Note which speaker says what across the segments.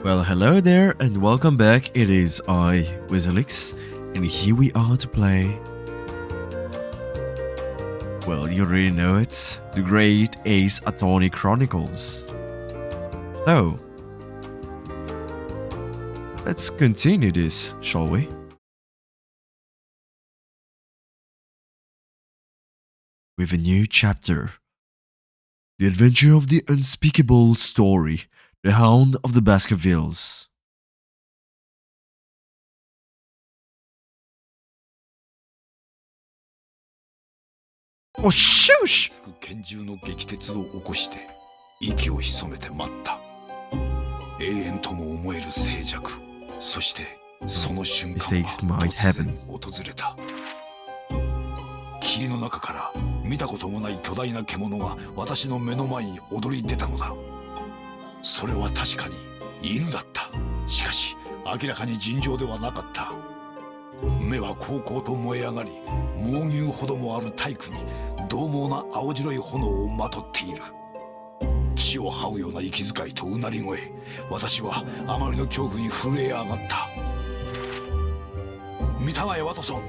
Speaker 1: Well, hello there and welcome back. It is I, Wizalix, and here we are to play. Well, you already know it, the Great Ace Attorney Chronicles. So, let's continue this, shall we? With a new chapter. The adventure of the unspeakable story, the Hound of the Baskervilles. Oh, shush!
Speaker 2: つく拳銃の撃鉄を起こして息を潜めて待った。永遠とも思える静寂、そしてその瞬間は
Speaker 1: Mistakes might
Speaker 2: 突然
Speaker 1: happen.
Speaker 2: 訪れた。霧の中から見たこともない巨大な獣が私の目の前に躍り出たのだ。それは確かに犬だった。しかし明らかに尋常ではなかった。目はこうこうと燃え上がり、猛牛ほどもある体躯に獰猛な青白い炎をまとっている。血を這うような息遣いとうなり声、私はあまりの恐怖に震え上がった。見たまえワトソン、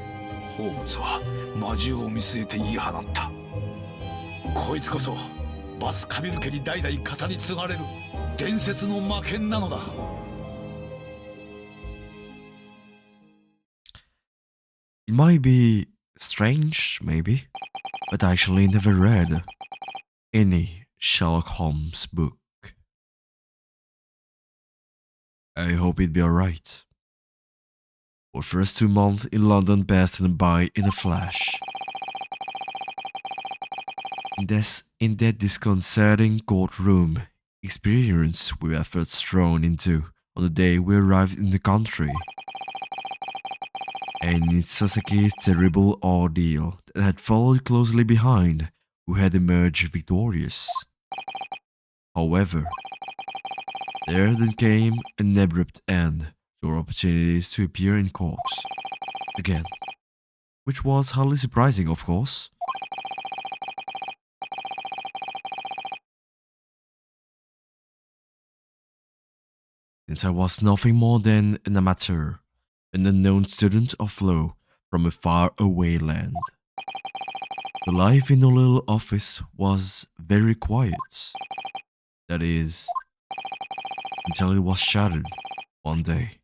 Speaker 2: ホームズは魔獣を見据えて言い放った。こいつこそバスカビル家に代々語り継がれる伝説の魔剣なのだ。
Speaker 1: It might be strange, maybe, but I actually never read any Sherlock Holmes book. I hope it'd be alright. Our first 2 months in London passed by in a flash. In that disconcerting courtroom experience we were first thrown into on the day we arrived in the country. And in Sasaki's terrible ordeal that had followed closely behind, who had emerged victorious. However, there then came an abrupt end to our opportunities to appear in court again, which was hardly surprising, of course. Since I was nothing more than an amateur, an unknown student of law from a far-away land. The life in the little office was very quiet. That is, until it was shattered one day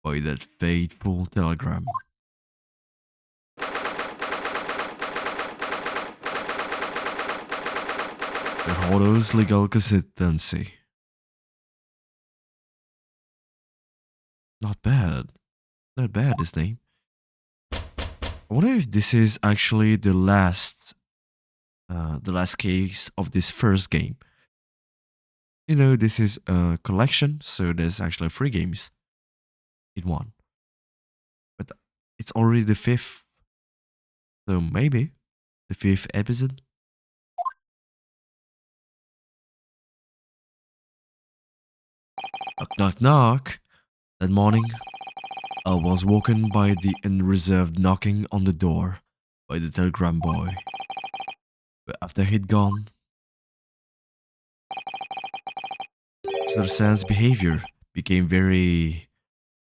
Speaker 1: by that fateful telegram. The Hordo's legal consistency. Not bad. Not bad, this name. I wonder if this is actually the last case of this first game. You know, this is a collection, so there's actually 3 games in one. But it's already the 5th, so maybe the 5th episode. Knock, knock, knock. That morning, I was woken by the unreserved knocking on the door by the telegram boy. But after he'd gone, Mr. Sand's behavior became very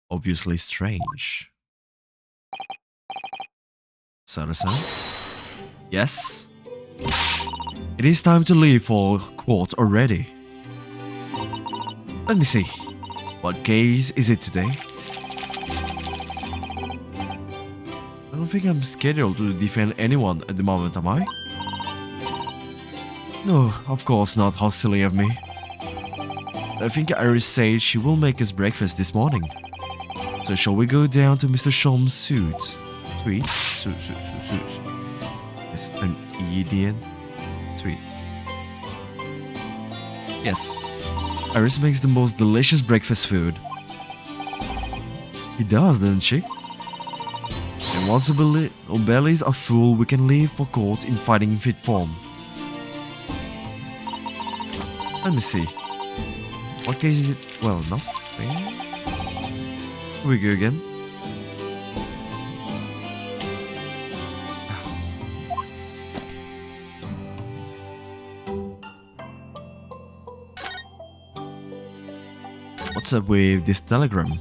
Speaker 1: obviously strange. Sarah-san? Yes? It is time to leave for court already. Let me see. What case is it today? I don't think I'm scheduled to defend anyone at the moment, am I? No, of course not. How silly of me. I think Iris said she will make us breakfast this morning. So shall we go down to Mr. Shom's suite? Suite? It's an Indian suite. Yes. Iris makes the most delicious breakfast food. He does, doesn't she? And once our bellies are full, we can leave for court in fighting fit form. Let me see. What case is it? Well, nothing. Here we go again. what's up with this telegram?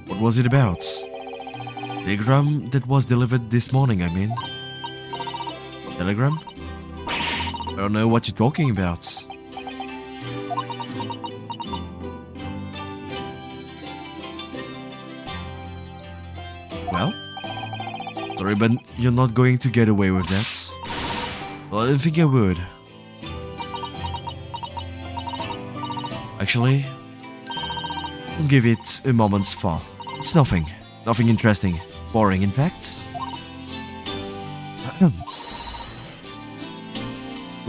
Speaker 1: What was it about? Telegram that was delivered this morning, I mean. Telegram? I don't know what you're talking about. Well, sorry, but you're not going to get away with that. Well, I didn't think I would. Actually, I'll give it a moment's thought. It's nothing. Nothing interesting. Boring, in fact. It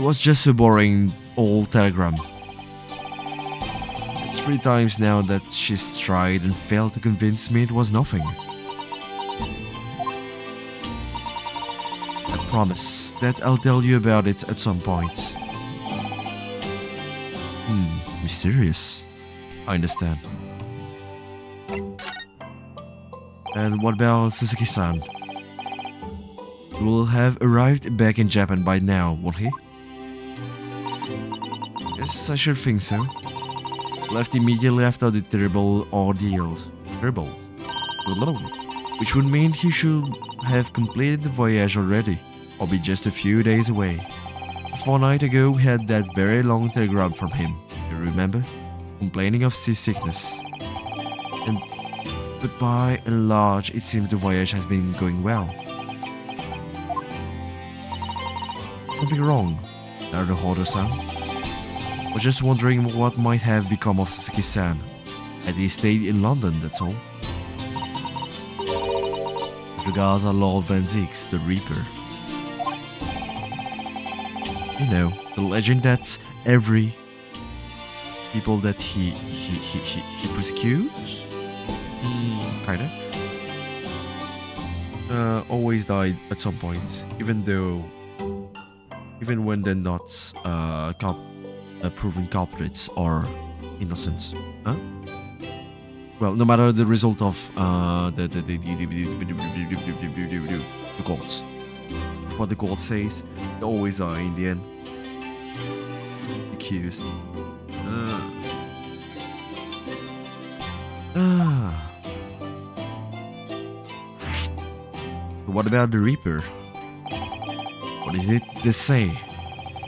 Speaker 1: was just a boring old telegram. It's 3 times now that she's tried and failed to convince me it was nothing. I promise that I'll tell you about it at some point. Mysterious. I understand. And what about Suzuki-san? He will have arrived back in Japan by now, won't he? Yes, I should think so. Left immediately after the terrible ordeal. Terrible. Which would mean he should have completed the voyage already, or be just a few days away. A fortnight ago we had that very long telegram from him, you remember? Complaining of seasickness. But by and large, it seems the voyage has been going well. Something wrong, Naruhodo-san? Was just wondering what might have become of Suzuki-san. Had he stayed in London, that's all. With regards are Lord Van Zieks, the Reaper. You know, the legend that every people that he persecutes? Kinda. Always died at some point, even when they're not proven culprits or innocent. Huh? Well, no matter the result of the courts. What the court says, they always are in the end accused. What about the Reaper? What is it they say?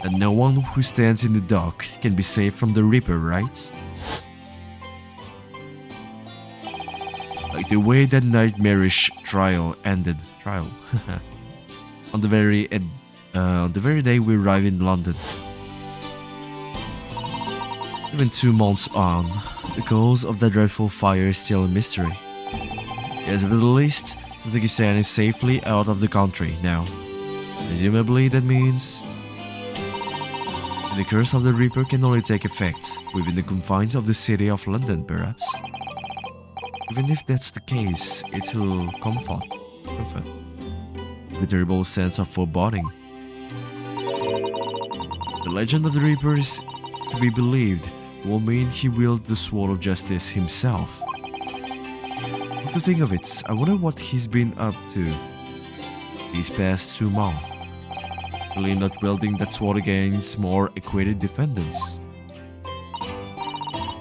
Speaker 1: That no one who stands in the dark can be saved from the Reaper, right? Like the way that nightmarish trial ended. On the very day we arrived in London. Even 2 months on, the cause of that dreadful fire is still a mystery. Yes, but at least Suzuki-san is safely out of the country now. Presumably that means the curse of the Reaper can only take effect within the confines of the city of London, perhaps. Even if that's the case, it will comfort. A terrible sense of foreboding. The legend of the Reaper is to be believed will mean he wielded the sword of justice himself. Come to think of it, I wonder what he's been up to these past 2 months. Really not wielding that sword against more equated defendants.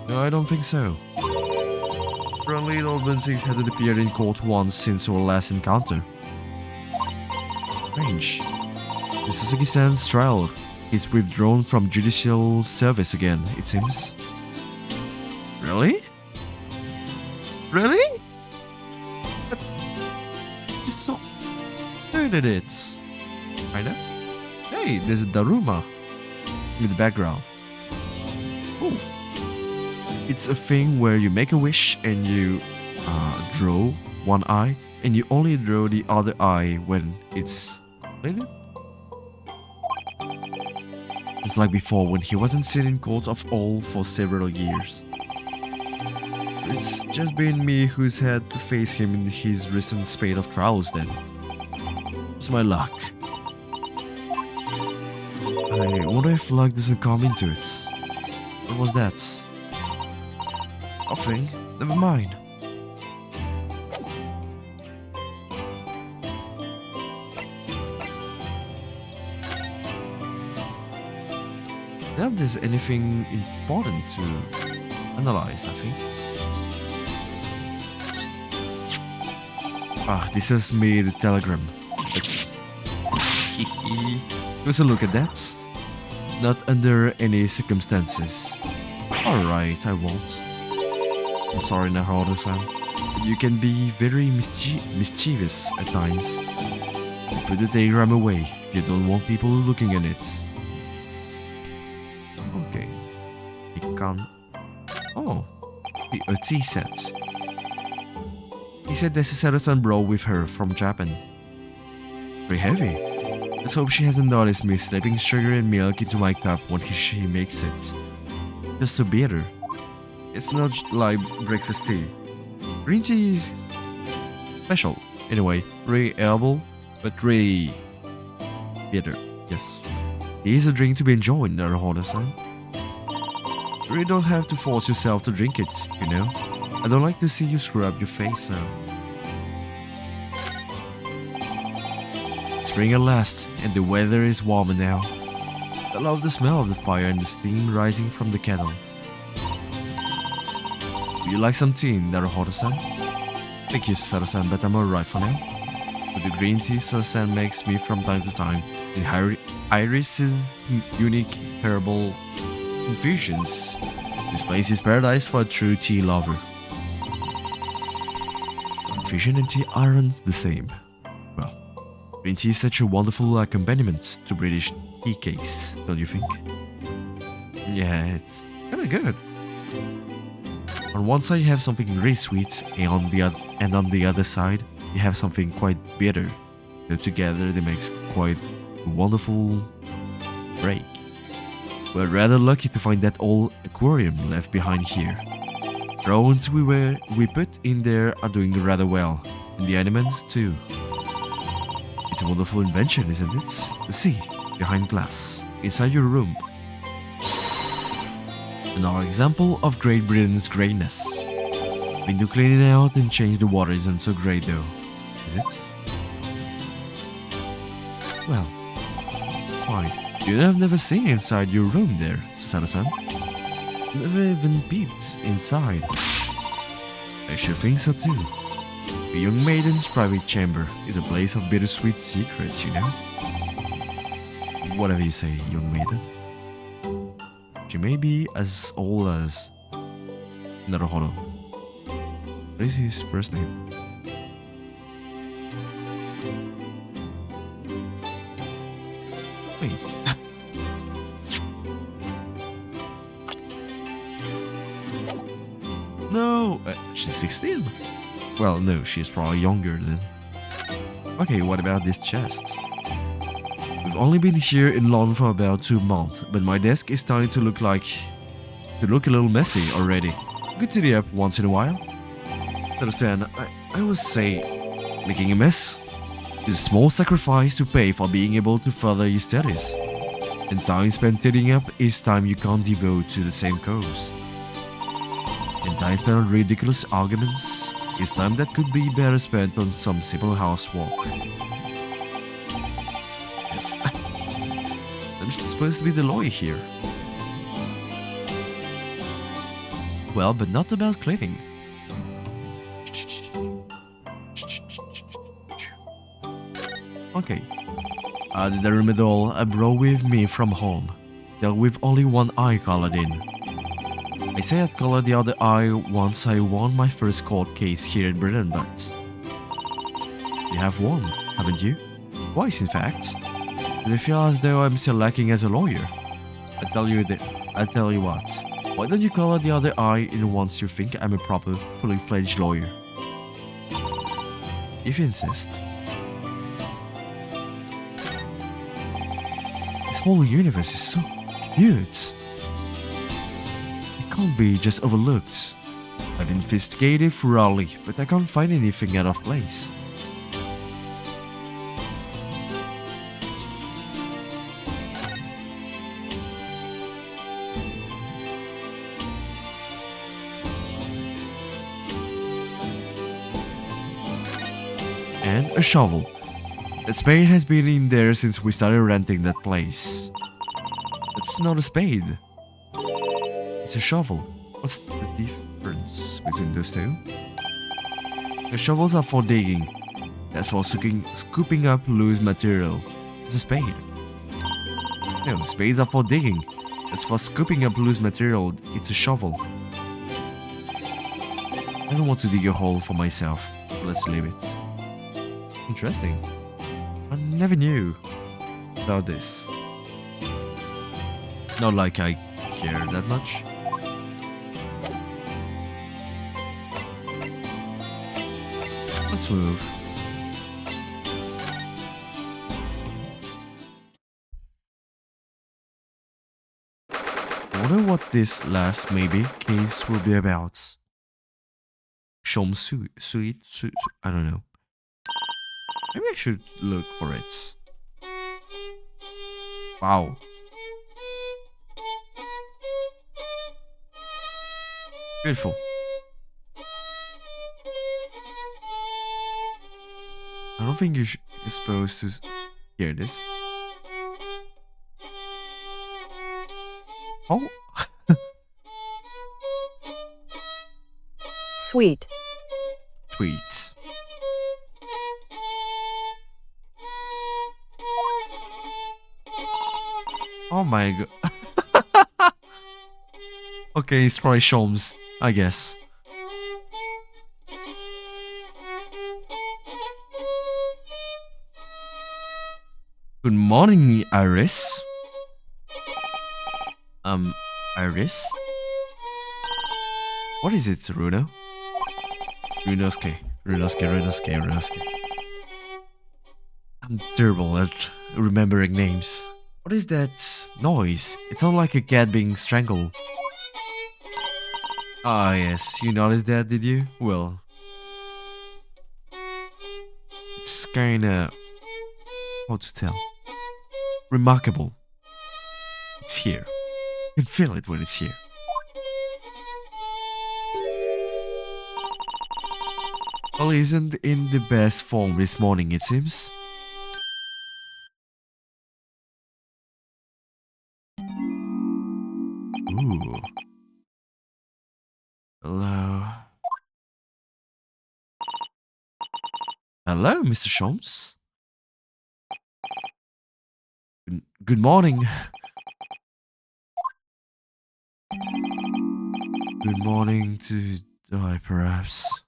Speaker 1: No, I don't think so. Apparently, Lord Van Zieks hasn't appeared in court once since our last encounter. Strange. In Suzuki-san's trial, he's withdrawn from judicial service again, it seems. Really? Really? But he's so good at it. Kinda. Hey, there's a Daruma in the background. Ooh. It's a thing where you make a wish and you draw one eye, and you only draw the other eye when it's completed. Just like before, when he wasn't sitting in court of all for several years. It's just been me who's had to face him in his recent spate of trials then. It's my luck. I wonder if luck doesn't come into it. What was that? Nothing. Never mind. Doubt there's anything important to analyze, I think. Ah, this is me the telegram. Let's let's look at that. Not under any circumstances. Alright, I won't. I'm sorry, Naruto-san. You can be very mischievous at times. Put the telegram away if you don't want people looking at it. Okay. He can't. Oh, a tea set. He said Desisara-san brought with her from Japan. Very heavy. Let's hope she hasn't noticed me slipping sugar and milk into my cup when she makes it. Just so bitter. It's not like breakfast tea. Green tea is special. Anyway, really herbal, but really bitter. Yes. It is a drink to be enjoyed, Naruhodo-san. You really don't have to force yourself to drink it, you know? I don't like to see you screw up your face, so... Spring at last, and the weather is warmer now. I love the smell of the fire and the steam rising from the kettle. Would you like some tea, Naruhodo-san? Thank you, Sara-san, but I'm alright for now. With the green tea Sara-san makes me from time to time, and Iris's unique herbal infusions. This place is paradise for a true tea lover. Infusion and tea aren't the same. Well, green tea is such a wonderful accompaniment to British tea cakes, don't you think? Yeah, it's kinda good. On one side you have something really sweet, and on the other side you have something quite bitter. So together they make quite a wonderful break. We're rather lucky to find that old aquarium left behind here. Drones we put in there are doing rather well, and the animals too. It's a wonderful invention, isn't it? The sea, behind glass, inside your room. Another example of Great Britain's greatness. Window cleaning out and change the water isn't so great though, is it? Well, it's fine. You have never seen inside your room there, Sara-san. Never even peeped inside. I should think so too. A young maiden's private chamber is a place of bittersweet secrets, you know? Whatever you say, young maiden. She may be as old as Naruhodo. What is his first name? Wait. No, she's 16. Well, no, she's probably younger then. Okay, what about this chest? We've only been here in London for about 2 months, but my desk is starting to look a little messy already. Good to be up once in a while. Understand, I always say, making a mess is a small sacrifice to pay for being able to further your studies. And time spent tidying up is time you can't devote to the same cause. And time spent on ridiculous arguments is time that could be better spent on some simple housework. Yes. I'm supposed to be the lawyer here. Well, but not about cleaning. Okay. The remedial I brought with me from home. Dealt with only one eye colored in. I say I'd color the other eye once I won my first court case here in Britain, but... You have won, haven't you? Twice, in fact. Because I feel as though I'm still lacking as a lawyer. I tell you what. Why don't you color the other eye in once you think I'm a proper, fully fledged lawyer? If you insist. This whole universe is so cute. It can't be just overlooked. I've investigated thoroughly, but I can't find anything out of place. And a shovel. That spade has been in there since we started renting that place. It's not a spade. It's a shovel. What's the difference between those two? The shovels are for digging. That's for scooping up loose material. It's a spade. No, spades are for digging. That's for scooping up loose material. It's a shovel. I don't want to dig a hole for myself. Let's leave it. Interesting. I never knew about this. Not like I care that much. Let's move. I wonder what this last maybe case will be about. Sweet, I don't know. Maybe I should look for it. Wow. Beautiful. I don't think you're supposed to hear this. Oh.
Speaker 3: Sweet.
Speaker 1: Sweet. Oh my god. Okay, it's probably Sholmes, I guess. Good morning, Iris. Iris? What is it, Runo? Runosuke. I'm terrible at remembering names. What is that noise? It sounds like a cat being strangled. Ah, yes, you noticed that, did you? Well, it's kinda... how to tell? Remarkable. It's here. You can feel it when it's here. Well, he isn't in the best form this morning, it seems. Ooh. Hello. Hello, Mr. Sholmes. Good morning. Good morning to die, perhaps.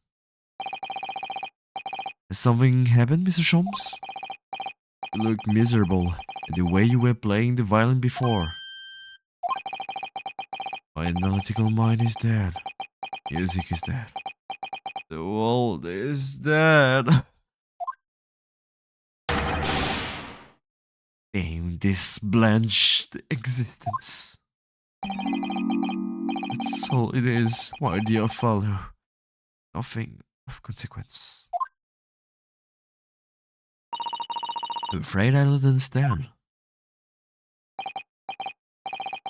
Speaker 1: Has something happened, Mr. Sholmes? You look miserable, the way you were playing the violin before. My analytical mind is dead. Music is dead. The world is dead. Damn this blanched existence. That's all it is, my dear fellow. Nothing of consequence. I'm afraid I don't understand.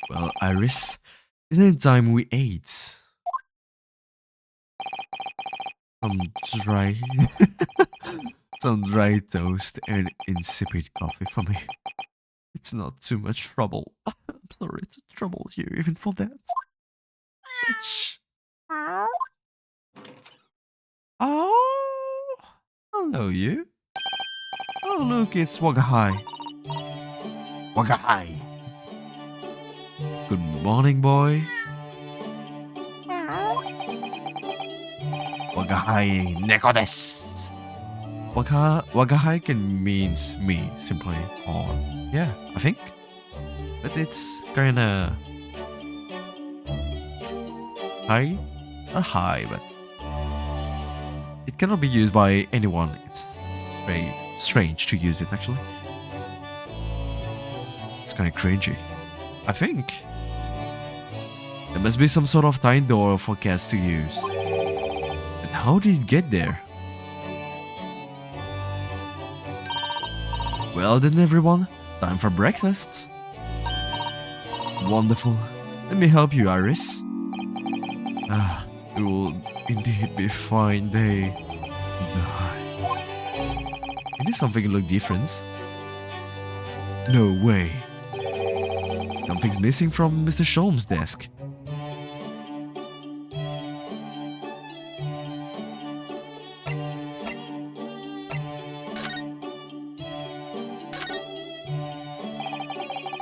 Speaker 1: Well, Iris, isn't it time we ate? Some dry toast and insipid coffee for me. It's not too much trouble. I'm sorry to trouble you even for that. Bitch. Oh, hello you. Oh look, it's Wagahai. Wagahai. Good morning, boy. Wagahai neko desu. Wagahai can means me simply, or yeah, I think. But it's kinda high, not high, but it cannot be used by anyone. It's very strange to use it actually. It's kinda cringy. I think there must be some sort of tiny door for cats to use. But how did it get there? Well then everyone, time for breakfast. Wonderful. Let me help you, Iris. Ah, it will indeed be a fine day. Can do something look different? No way. Something's missing from Mr. Sholmes' desk.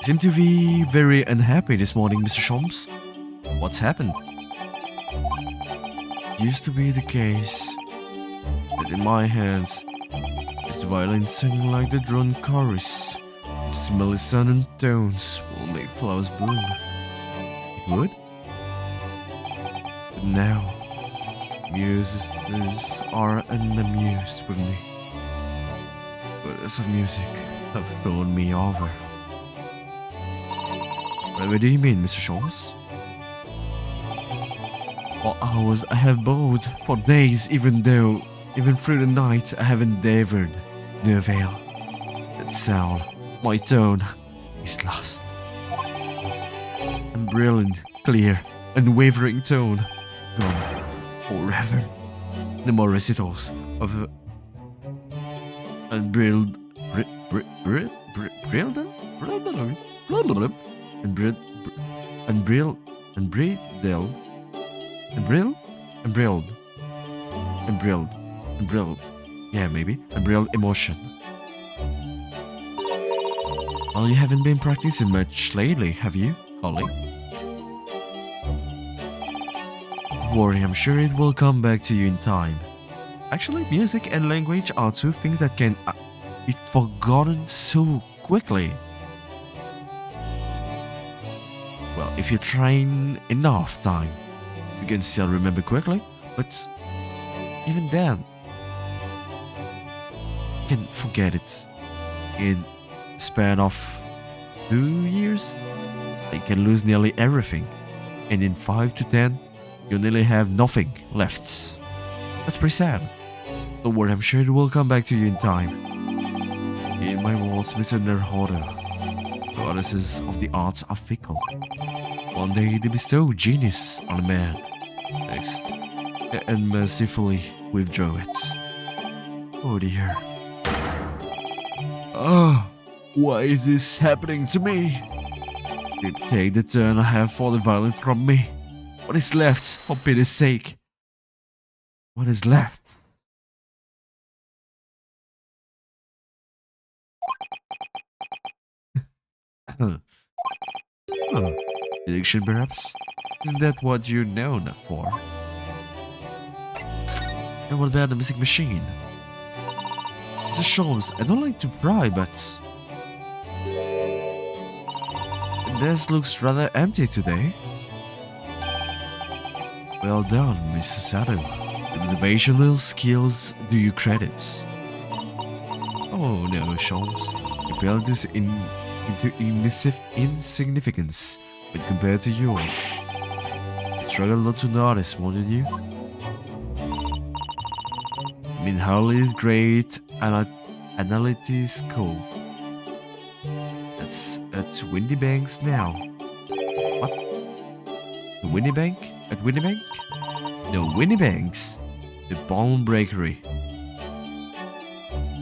Speaker 1: seem to be very unhappy this morning, Mr. Sholmes. What's happened? It used to be the case that in my hands is the violin singing like the drone chorus. Its mellissonant tones will make flowers bloom. It would? But now, muses are unamused with me. Words of music have thrown me over. What do you mean, Mr. Sholmes? For hours I have bowed, for days even through the night I have endeavored, no avail. That sound, my tone, is lost. A brilliant, clear, unwavering tone, gone forever. No more recitals of unbridled, unbridled emotion. Well, you haven't been practicing much lately, have you, Holly? Don't worry, I'm sure it will come back to you in time. Actually, music and language are two things that can be forgotten so quickly. Well, if you train enough time, you can still remember quickly, but even then, you can forget it in a span of 2 years. You can lose nearly everything, and in 5 to 10, you'll nearly have nothing left. That's pretty sad. Don't worry, I'm sure it will come back to you in time. In my words, Mr. Nerhoder, goddesses of the arts are fickle. One day they bestow genius on a man, next they unmercifully withdraw it. Oh dear. Why is this happening to me? They take the turn I have for the violin from me. What is left, for pity's sake? What is left? Addiction, perhaps? Isn't that what you're known for? And what about the missing machine? Mr. Sholmes, I don't like to pry, but the desk looks rather empty today. Well done, Mr. Sato. Observational skills do you credit. Oh no, Sholmes. You pale into insignificance when compared to yours. I struggle not to notice, won't you? I mean, Harley's great analytic scope. That's at Windy Banks now. What? The Windy Bank? At Windy Bank? No, Windy Banks. The Bond Breakery.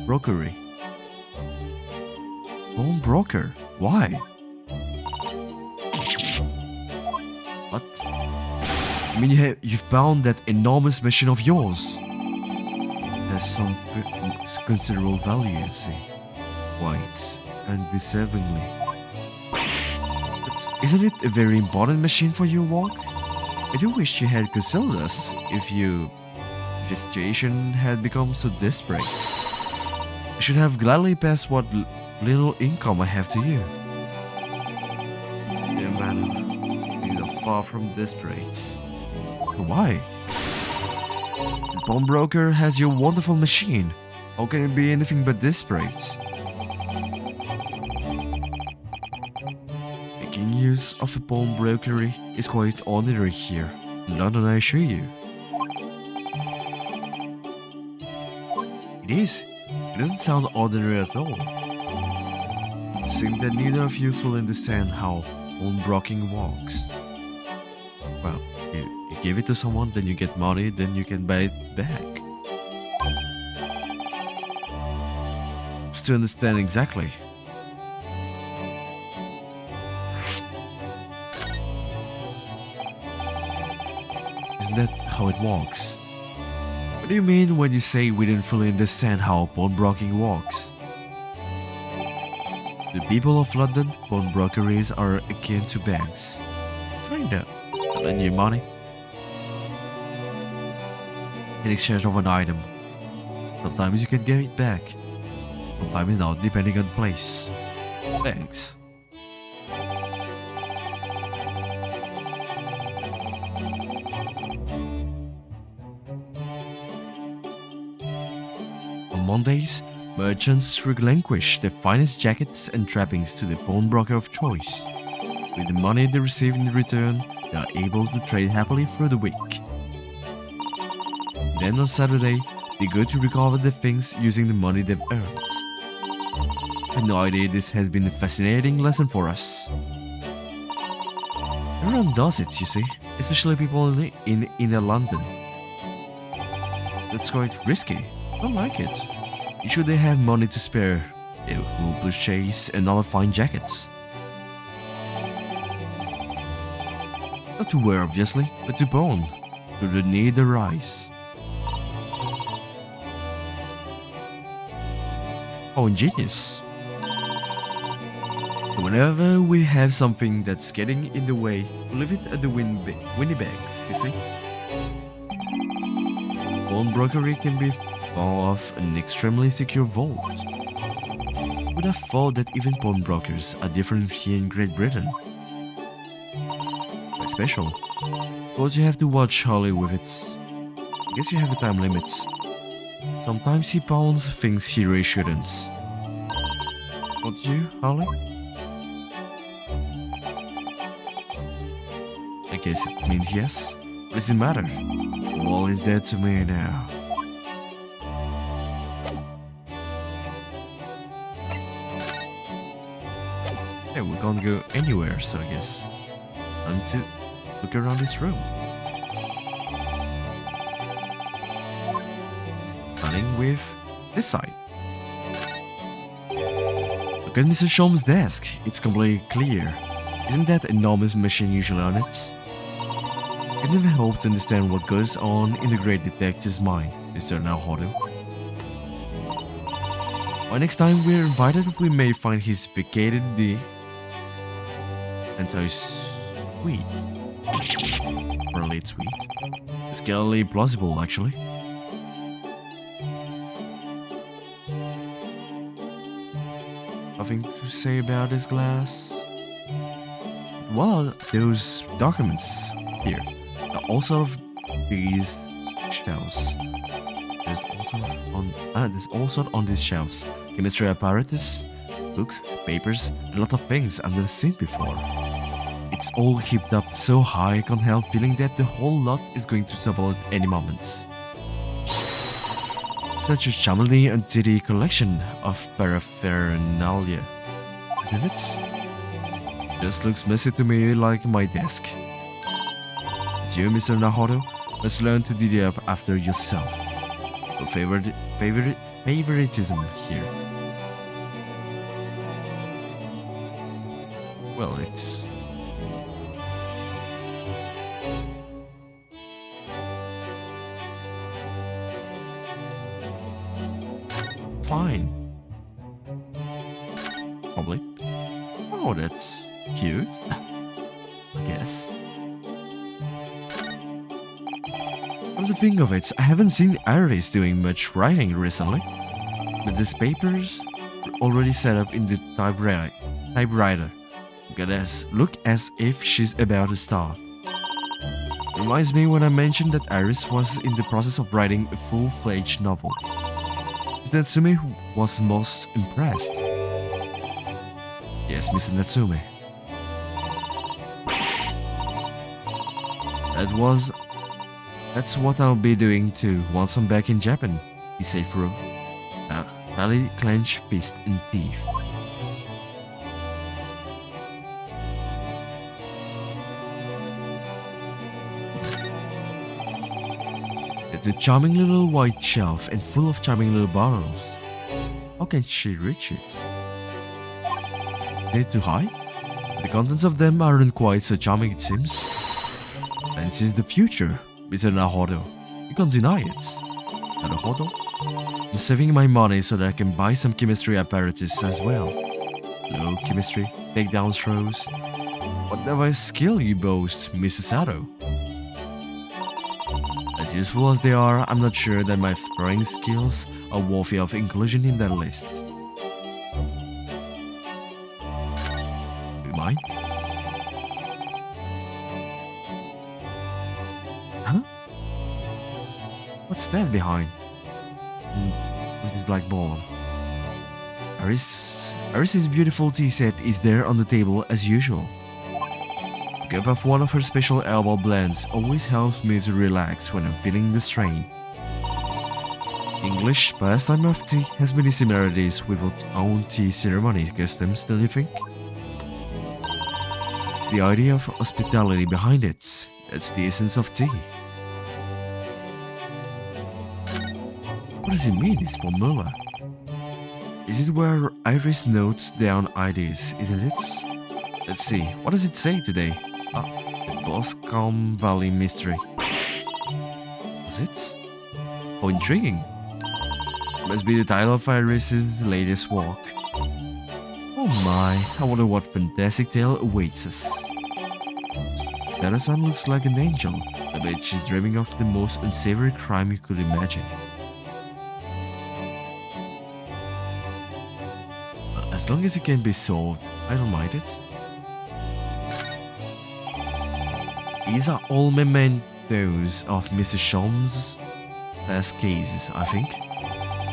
Speaker 1: Brokery. Bone broker? Why? What? I mean, you've found that enormous machine of yours. Has some considerable value, you see. Quite undeservingly. But isn't it a very important machine for your work? I do wish you had consulted us if your situation had become so desperate. I should have gladly passed what little income I have to you. Dear man, you are far from desperate. Why? The pawnbroker has your wonderful machine. How can it be anything but desperate? Making use of a pawnbrokery is quite ordinary here in London, I assure you. It is. It doesn't sound ordinary at all. It seems that neither of you fully understand how pawnbroking works. Well, you give it to someone, then you get money, then you can buy it back. It's to understand exactly. Isn't that how it works? What do you mean when you say we didn't fully understand how pawnbroking works? The people of London, pawnbrokeries are akin to banks. Kinda. They lend you money in exchange of an item. Sometimes you can get it back, sometimes not, depending on place. Banks. On Mondays, merchants relinquish their finest jackets and trappings to the pawnbroker of choice. With the money they receive in return, they are able to trade happily through the week. Then on Saturday, they go to recover the things using the money they've earned. I had no idea this has been a fascinating lesson for us. Everyone does it, you see, especially people in inner London. That's quite risky. I don't like it. Should they have money to spare, they will purchase another fine jackets. Not to wear, obviously, but to pawn, should the need arise. How ingenious. Whenever we have something that's getting in the way, we leave it at the Winniebags, you see? Pawnbrokery can be far off an extremely secure vault. Would have thought that even pawnbrokers are different here in Great Britain. Quite special. But you have to watch Holly with it. I guess you have a time limit. Sometimes he pawns things he really shouldn't. Not you, Holly? I guess it means yes. Doesn't matter. All is dead to me now. Hey, we can't go anywhere, so I guess time to look around this room. Starting with this side. Look at Mr. Sholm's desk. It's completely clear. Isn't that enormous machine usually on it? I never hope to understand what goes on in the great detective's mind, Mr. Naruhodo. By next time we're invited, we may find he's vacated the entire suite. Or a late suite. It's scarcely plausible, actually. Nothing to say about this glass. What are those documents here? Also of these shelves. There's also on these shelves chemistry apparatus, books, papers, and a lot of things I've never seen before. It's all heaped up so high I can't help feeling that the whole lot is going to topple at any moment. Such a charmingly untidy collection of paraphernalia, isn't it? Just looks messy to me, like my desk. But you, Mr. Naruhodo, must learn to tidy up after yourself. No favoritism here. Well, it's... fine. Probably. Oh, that's cute. I guess. Come to think of it, I haven't seen Iris doing much writing recently. But these papers are already set up in the typewriter. Look as if she's about to start. Reminds me when I mentioned that Iris was in the process of writing a full-fledged novel. Natsume who was most impressed. Yes, Mr. Natsume. That's what I'll be doing too once I'm back in Japan, he said through a tightly clenched fist and teeth. It's a charming little white shelf and full of charming little bottles. How can she reach it? Is it too high? The contents of them aren't quite so charming, it seems. And since the future, Mr. Naruhodo, you can't deny it. Naruhodo? I'm saving my money so that I can buy some chemistry apparatus as well. low chemistry, takedown throws. Whatever skill you boast, Mr. Sato. As useful as they are, I'm not sure that my throwing skills are worthy of inclusion in that list. Do you mind? Huh? What's that behind? With this black ball. Aris's beautiful tea set is there on the table as usual. A cup of one of her special herbal blends always helps me to relax when I'm feeling the strain. English pastime of tea has many similarities with our own tea ceremony customs, don't you think? It's the idea of hospitality behind it. That's the essence of tea. What does it mean, this formula? Is it where Iris notes down ideas, isn't it? Let's see, what does it say today? The Boscombe Valley Mystery. Was it? Oh, intriguing. Must be the title of Iris's latest work. Oh my, I wonder what fantastic tale awaits us. Teresa looks like an angel. I bet she's dreaming of the most unsavory crime you could imagine. As long as it can be solved, I don't mind it. These are all mementos of Mr. Sholmes' past cases, I think.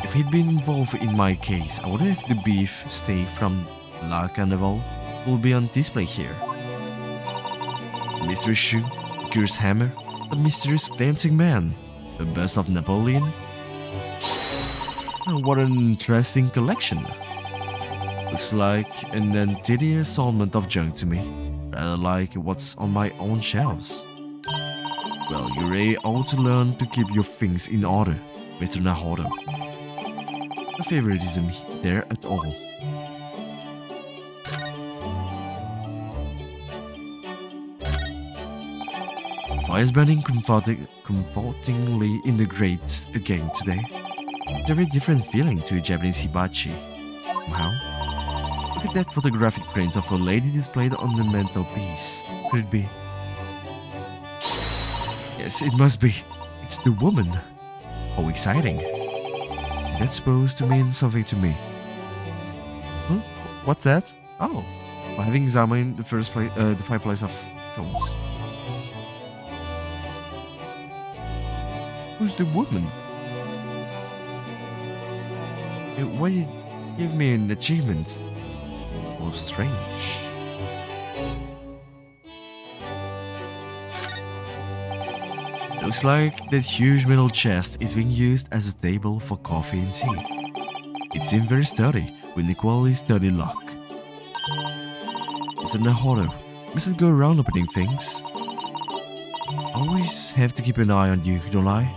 Speaker 1: If he'd been involved in my case, I wonder if the beef steak from La Carnival will be on display here. A mystery shoe, a curious hammer, a mysterious dancing man, a bust of Napoleon. What an interesting collection. Looks like an antiquity assortment of junk to me, rather like what's on my own shelves. Well, you really ought to learn to keep your things in order, Mr. Nahodo. No favoritism there at all. Fire's burning comfortingly in the grate again today. It's a very different feeling to a Japanese hibachi. Wow. Look at that photographic print of a lady displayed on the mantelpiece. Could it be? Yes, it must be. It's the woman. Oh, exciting. That's supposed to mean something to me. Huh? What's that? Oh, by having examined the fireplace of tones. Who's the woman? Why did you give me an achievement? Oh, strange. Looks like that huge metal chest is being used as a table for coffee and tea. It seems very sturdy, with an equally sturdy lock. Mr. Nahodo, mustn't go around opening things. Always have to keep an eye on you, don't I?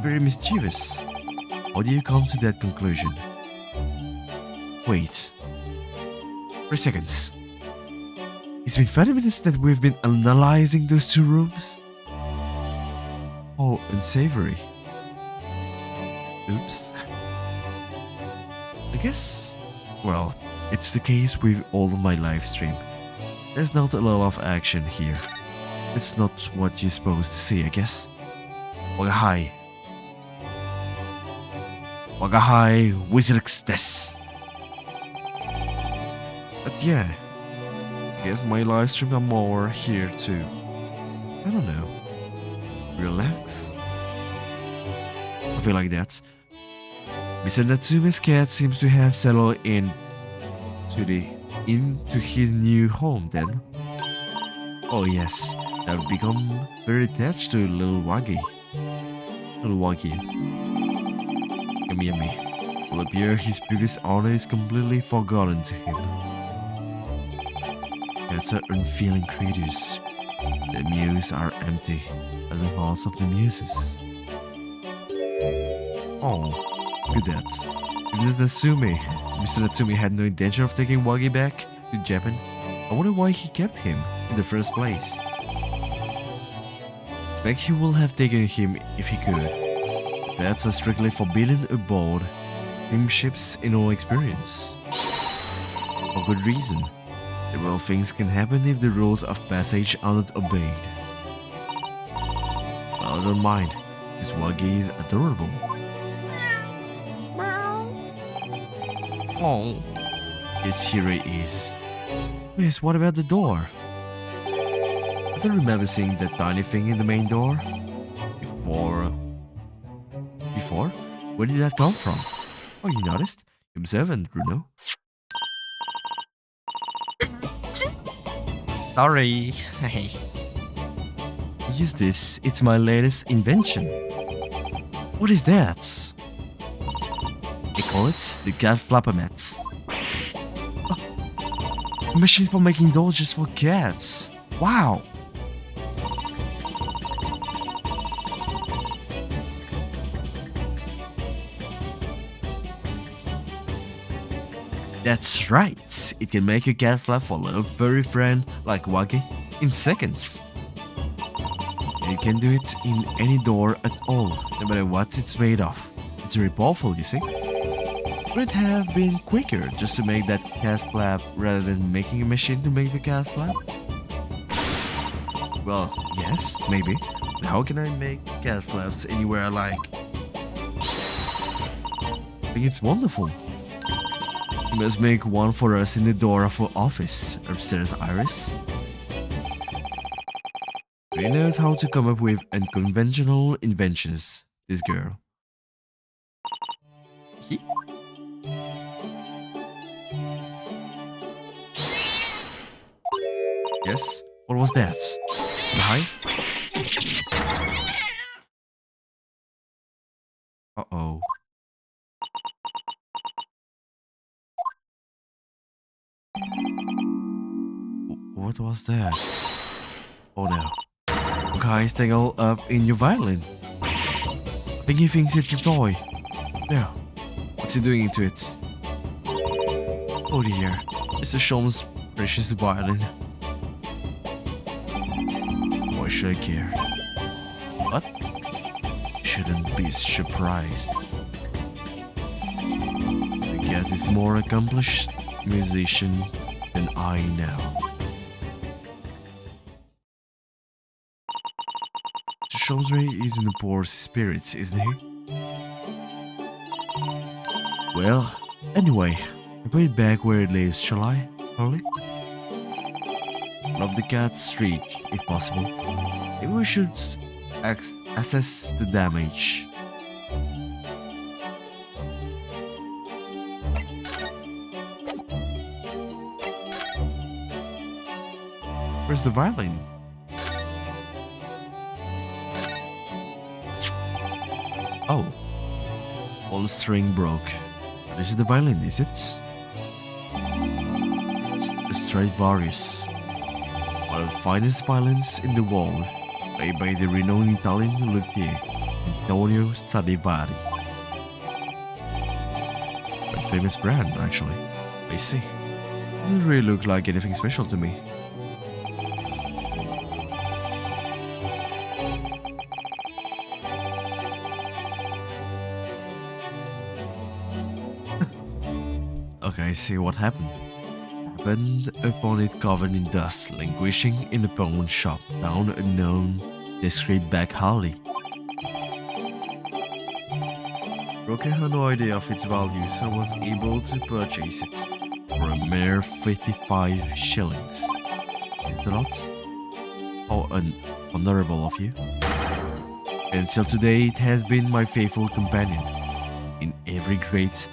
Speaker 1: Very mischievous. How do you come to that conclusion? Wait. 3 seconds. It's been 30 minutes that we've been analyzing those two rooms? Oh, unsavory. Oops. I guess, well, it's the case with all of my live stream. There's not a lot of action here. It's not what you're supposed to see, I guess. Wagahai. Wagahai Wizards des. But yeah, I guess my live stream are more here too. I don't know. Relax. I feel like that. Mr. Natsume's cat seems to have settled into his new home then. Oh yes, I've become very attached to little Waggy. Little Waggy. Yummy yummy. Will appear his previous owner is completely forgotten to him. Cats are unfeeling creatures. The mews are empty as the hearts of the muses. Oh, look at that. Mr. Natsume had no intention of taking Waggy back to Japan. I wonder why he kept him in the first place. Expect he will have taken him if he could. Pets are strictly forbidden aboard steamships in all experience. For good reason. Several things can happen if the rules of passage are not obeyed. Well, I don't mind. This Waggy is adorable. Oh. Yes, here it is. Yes, what about the door? I don't remember seeing that tiny thing in the main door. Before? Where did that come from? Oh, you noticed? You observant, Bruno.
Speaker 3: Sorry. Hey.
Speaker 1: Use this. It's my latest invention. What is that? I call it the cat flapper mats. A machine for making dolls just for cats. Wow. That's right. It can make a cat flap for a little furry friend like Waggy in seconds. And it can do it in any door at all, no matter what it's made of. It's very powerful, you see. Would it have been quicker just to make that cat flap rather than making a machine to make the cat flap? Well, yes, maybe. But how can I make cat flaps anywhere I like? I think it's wonderful. You must make one for us in the door of our office, upstairs, Iris. She knows how to come up with unconventional inventions, this girl. Yes? What was that? Behind? Uh-oh. What was that? Oh no. Guy's tangled up in your violin. I think he thinks it's a toy. No. What's he doing to it? Oh dear. Mr. Shom's precious violin. Why should I care? What? Shouldn't be surprised. The cat is more accomplished musician than I now. Shrewsbury is in the poor spirits, isn't he? Well, anyway, I put it back where it lives, shall I, Harley? Love the cat's street, if possible. Maybe we should assess the damage. Where's the violin? Oh, one string broke. This is the violin, is it? It's a Stradivarius, one of the finest violins in the world, made by the renowned Italian luthier Antonio Stradivari. A famous brand, actually. I see. Doesn't really look like anything special to me. Okay, I see what happened. Happened upon it covered in dust, languishing in a pawn shop down a known discreet back alley. Roque had no idea of its value, so was able to purchase it for a mere 55 shillings. Is it a lot? How honorable of you. Until today, it has been my faithful companion in every great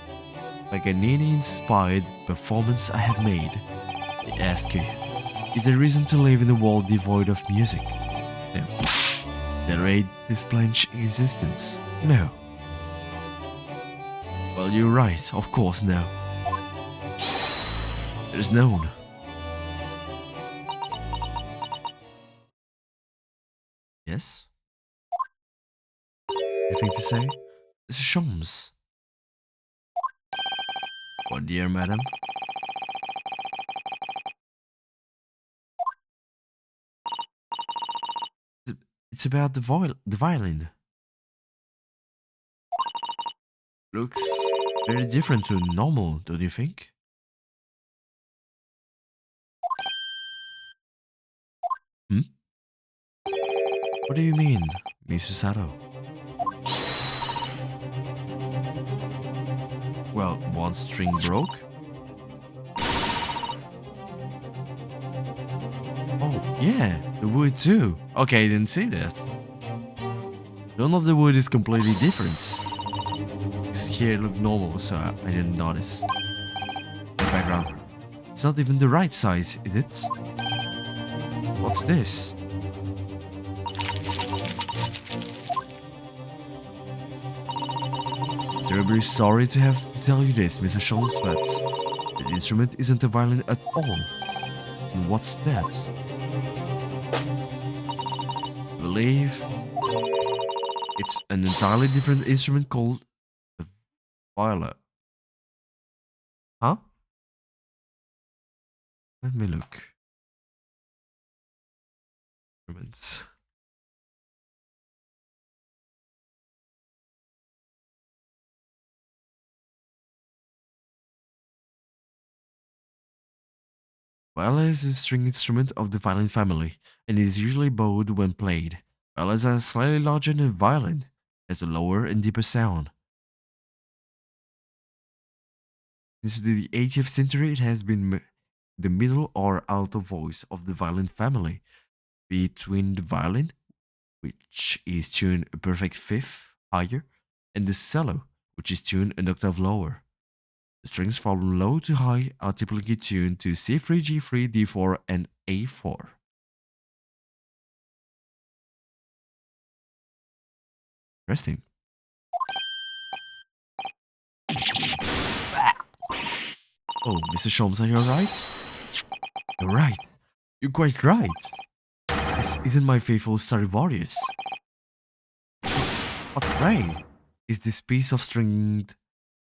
Speaker 1: Paganini-inspired performance I have made. I ask you, is there reason to live in a world devoid of music? No. Narrate this blank existence? No. Well, you're right, of course, no. There's none. Yes? Anything to say? It's Shams. What, dear madam? It's about the violin. Looks very different to normal, don't you think? Hmm? What do you mean, Miss Susato? Well, one string broke? Oh, yeah, the wood too. Okay, I didn't see that. None of the wood is completely different. This here looked normal, so I didn't notice. The background. It's not even the right size, is it? What's this? Terribly sorry to have to tell you this, Mr. Schultz, but the instrument isn't a violin at all. And what's that? I believe it's an entirely different instrument called a viola. Huh? Let me look. Instruments. Viola is a string instrument of the violin family, and is usually bowed when played. Violas are slightly larger than violin, has a lower and deeper sound. Since the 18th century, it has been the middle or alto voice of the violin family, between the violin, which is tuned a perfect fifth higher, and the cello, which is tuned an octave lower. The strings from low to high are typically tuned to C3, G3, D4, and A4. Interesting. Oh, Mr. Sholmes, are you alright? You're right. You're quite right. This isn't my faithful Stradivarius. What pray is this piece of stringed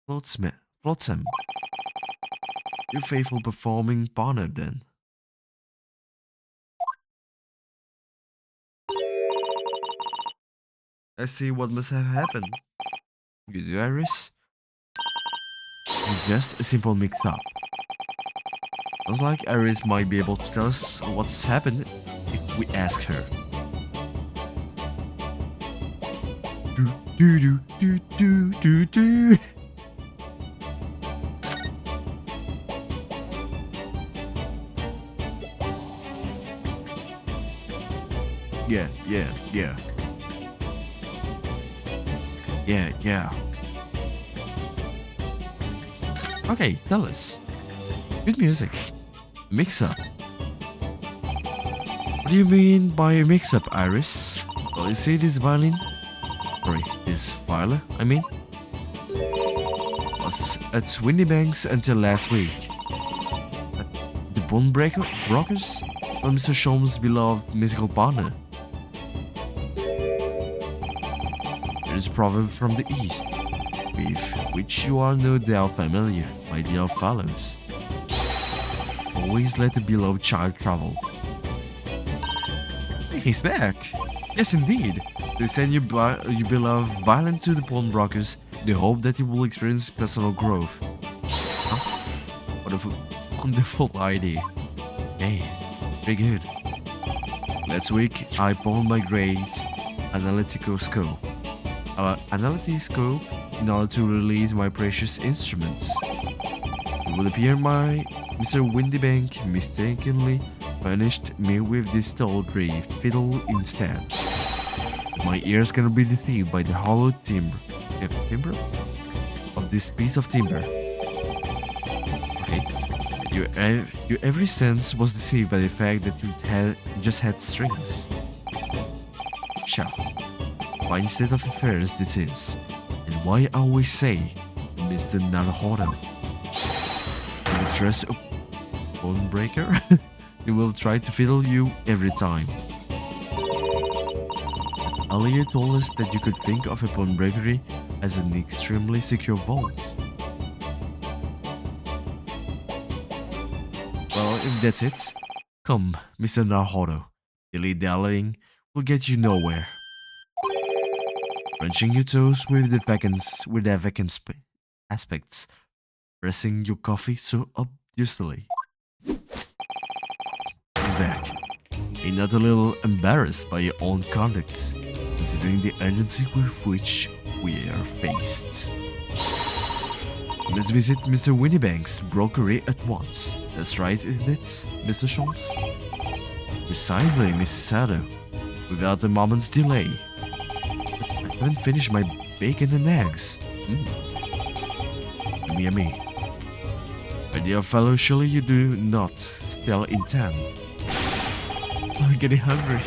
Speaker 1: flotsam? Your faithful performing partner, then. I see what must have happened. You do, Iris? Just a simple mix-up. Sounds like Iris might be able to tell us what's happened if we ask her. Do do do do do do do. Yeah, yeah, yeah. Yeah, yeah. Okay, tell us. Good music. Mix-up. What do you mean by a mix-up, Iris? Well, you see this violin? Sorry, this viola, I mean? Was at Windy Banks until last week. At the Bone Rockers? Well, Mr. Sholmes' beloved musical partner. There's a proverb from the East, with which you are no doubt familiar, my dear fellows. Always let the beloved child travel. He's back! Yes, indeed. They send your beloved violin to the pawnbrokers in the hope that he will experience personal growth. Huh? What a wonderful idea. Hey, very good. Last week, I pawned my great analyticoscope in order to release my precious instruments. It would appear my Mr. Windybank mistakenly furnished me with this tawdry fiddle instead. My ears cannot be deceived by the hollow timbre of this piece of timber. Okay, your every sense was deceived by the fact that you just had strings. Pshaw. Fine state of affairs this is, and why I always say, Mr. Naruhodo, if it's just a bone breaker, he will try to fiddle you every time. Earlier told us that you could think of a bone breakery as an extremely secure vault. Well, if that's it, come, Mr. Naruhodo. Dilly-dallying will get you nowhere. Crunching your toes with the vacant aspects, pressing your coffee so obviously. He's back. Are you not a little embarrassed by your own conduct, considering the urgency with which we are faced? Let's visit Mr. Winniebank's brokery at once. That's right, isn't it, Mr. Sholmes? Precisely, Miss Sado. Without a moment's delay. But I haven't finished my bacon and eggs. Yummy. My dear fellow, surely you do not still intend. I'm getting hungry.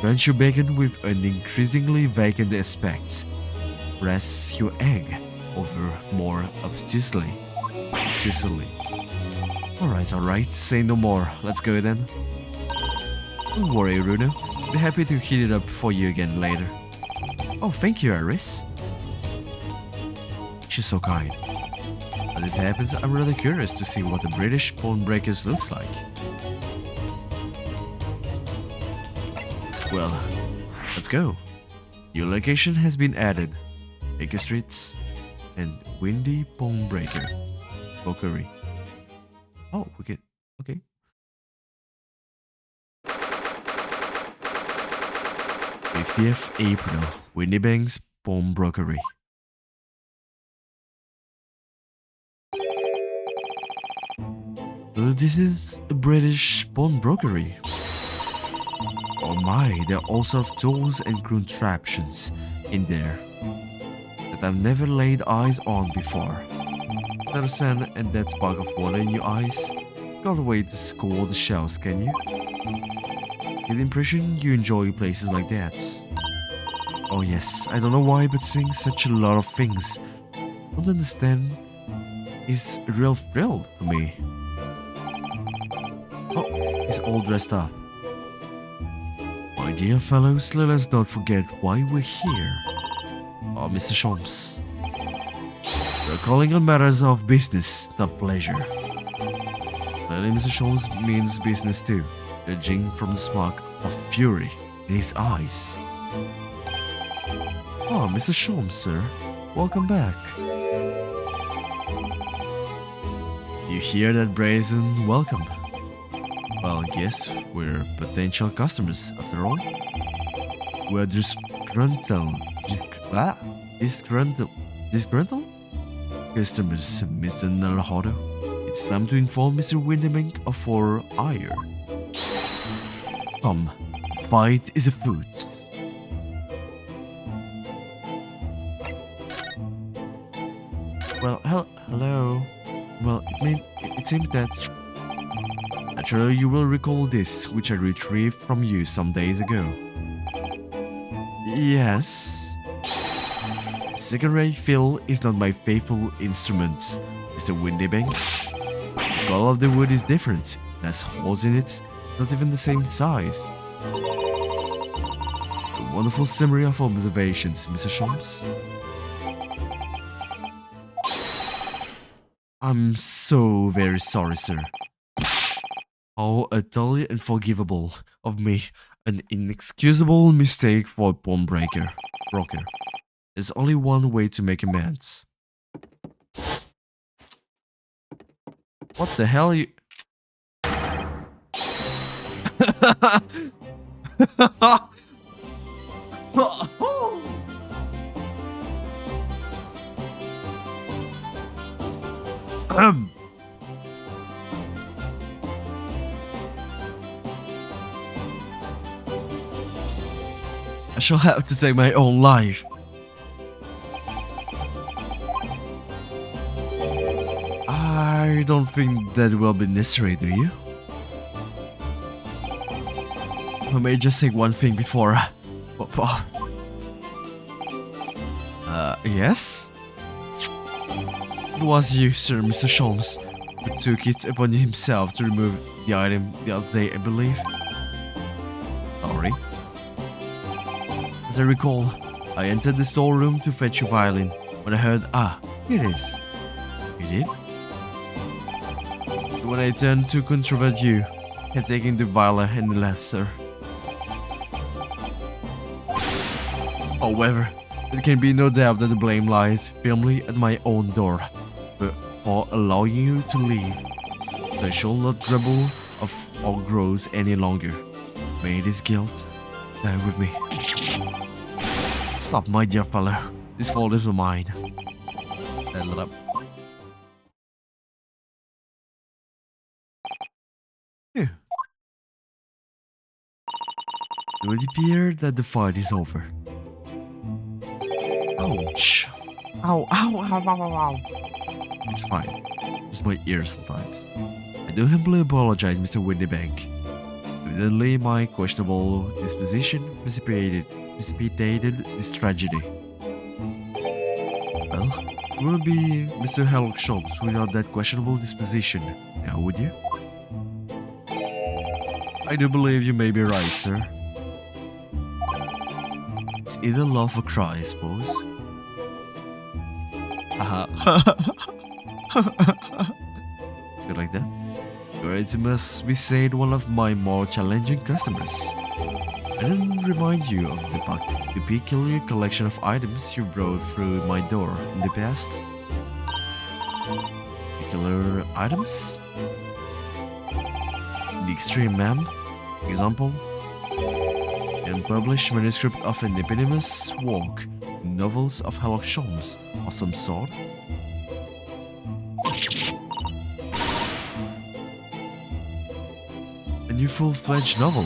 Speaker 1: Drench your bacon with an increasingly vacant aspect. Press your egg over more obtusely. Alright, say no more. Let's go then. Don't worry, Runo. Be happy to heat it up for you again later. Oh, thank you, Iris. She's so kind. As it happens, I'm rather curious to see what the British Pawn Breakers looks like. Well, let's go. Your location has been added. Baker Streets and Windy Pawn Breaker. Brokery. Oh, okay. 50th April, Winniebank's Pawnbrokery. This is a British pawnbrokery. Oh my, there are all sorts of tools and contraptions in there that I've never laid eyes on before. That sand and that spark of water in your eyes can't wait to score the shells, can you? Get the impression you enjoy places like that. Oh yes, I don't know why, but seeing such a lot of things I don't understand is a real thrill for me. Oh, he's all dressed up. My dear fellows, let us not forget why we're here. Oh, Mr. Sholmes. We're calling on matters of business, not pleasure. Clearly, Mr. Sholmes means business too, judging from the spark of fury in his eyes. Oh, Mr. Sholmes, sir. Welcome back. You hear that brazen welcome? Well, yes, we're potential customers, after all. We're disgruntled customers, Mr. Naruhodo. It's time to inform Mr. Windybank of our ire. Come, fight is afoot. Well, hello. Well, it seems that naturally you will recall this, which I retrieved from you some days ago. Yes. Second-rate fill is not my faithful instrument, Mr. Windybank. The color of the wood is different. It has holes in it, not even the same size. A wonderful summary of observations, Mr. Sholmes. I'm so very sorry, sir. How utterly unforgivable of me. An inexcusable mistake for a pawnbroker. There's only one way to make amends. What the hell are you... I shall have to take my own life. I don't think that will be necessary, do you? I may just say one thing before... yes? It was you, sir, Mr. Sholmes, who took it upon himself to remove the item the other day, I believe. Sorry. As I recall, I entered the storeroom to fetch your violin when I heard, here it is. You did? When I turned to controvert you, had taken the violin and left, sir. However, there can be no doubt that the blame lies firmly at my own door for allowing you to leave. I shall not grumble of or grows any longer. May this guilt die with me. Stop, my dear fellow. This fault is mine. Settle up. Phew. It would appear that the fight is over. Ouch. Ow, ow, ow, ow, ow, ow. It's fine. Just my ears sometimes. I do humbly apologize, Mr. Windybank. Evidently, my questionable disposition precipitated this tragedy. Well, you wouldn't be Mr. Sherlock Holmes without that questionable disposition, now would you? I do believe you may be right, sir. It's either laugh or cry, I suppose. Haha. You like that? You're, it must be said, one of my more challenging customers. I didn't remind you of the peculiar collection of items you brought through my door in the past. Peculiar items? The Extreme Ma'am, example, unpublished manuscript of an eponymous work, novels of Sherlock Holmes, or some sort. A new full-fledged novel,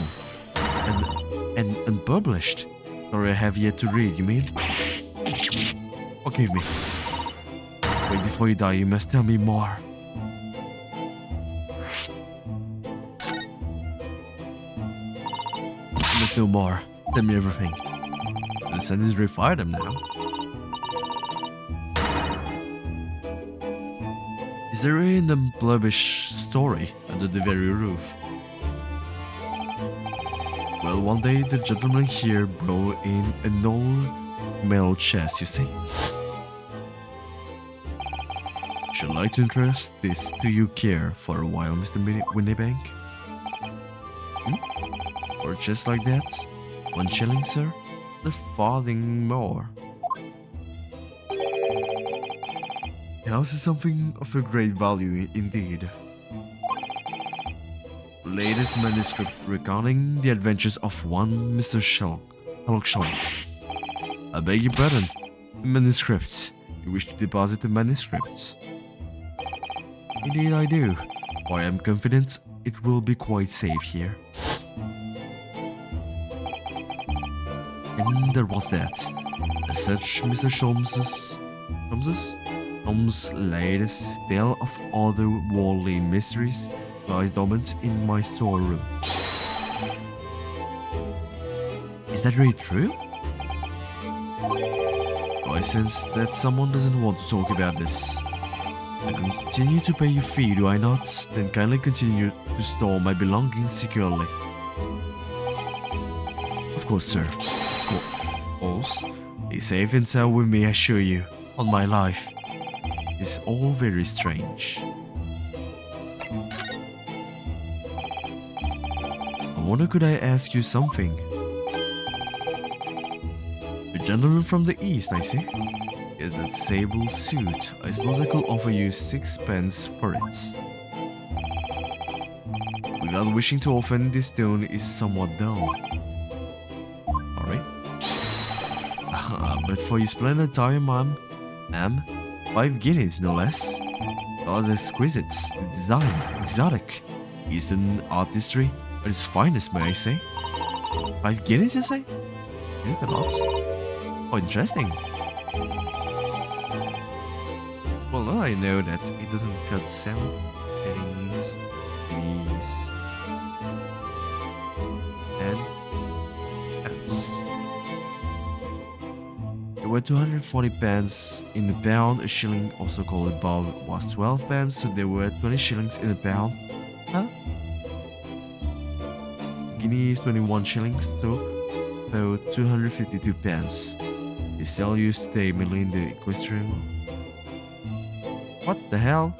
Speaker 1: and unpublished. Sorry, I have yet to read, you mean? Forgive me. Wait, before you die, you must tell me more. You must know more. Tell me everything. The sentence refired them now. Is there an unpublished story under the very roof? Well, one day the gentleman here brought in an old metal chest, you see. Should I like to entrust this to you care for a while, Mr. Windybank? Or just like that? 1 shilling, sir? The farthing more. The house is something of a great value indeed. Latest manuscript recounting the adventures of one Mr. Sherlock Holmes. I beg your pardon. The manuscripts. You wish to deposit the manuscripts? Indeed I do. For I am confident it will be quite safe here. And there was that. As such, Mr. Holmes' latest tale of otherworldly mysteries lies dormant in my storeroom. Is that really true? I sense that someone doesn't want to talk about this. I continue to pay your fee, do I not? Then kindly continue to store my belongings securely. Of course, sir. Of course. Be safe and sound with me, I assure you. On my life. It's all very strange. I wonder, could I ask you something? A gentleman from the east, I see. Yes, that sable suit. I suppose I could offer you 6 pence for it. Without wishing to offend, this tone is somewhat dull. Alright. But for your splendid attire, ma'am, 5 guineas, no less. Those exquisite, the design, exotic, Eastern artistry at its finest, may I say. 5 guineas, you say? Isn't that a lot? Oh, interesting. Well, now I know that it doesn't cut sound, headings, guineas, and pence. There were 240 pence in the pound. A shilling, also called a bob, was 12 pence, so there were 20 shillings in a pound. Huh? Guinea is 21 shillings, so 252 pence. Is still used today, mainly in the equestrian. What the hell?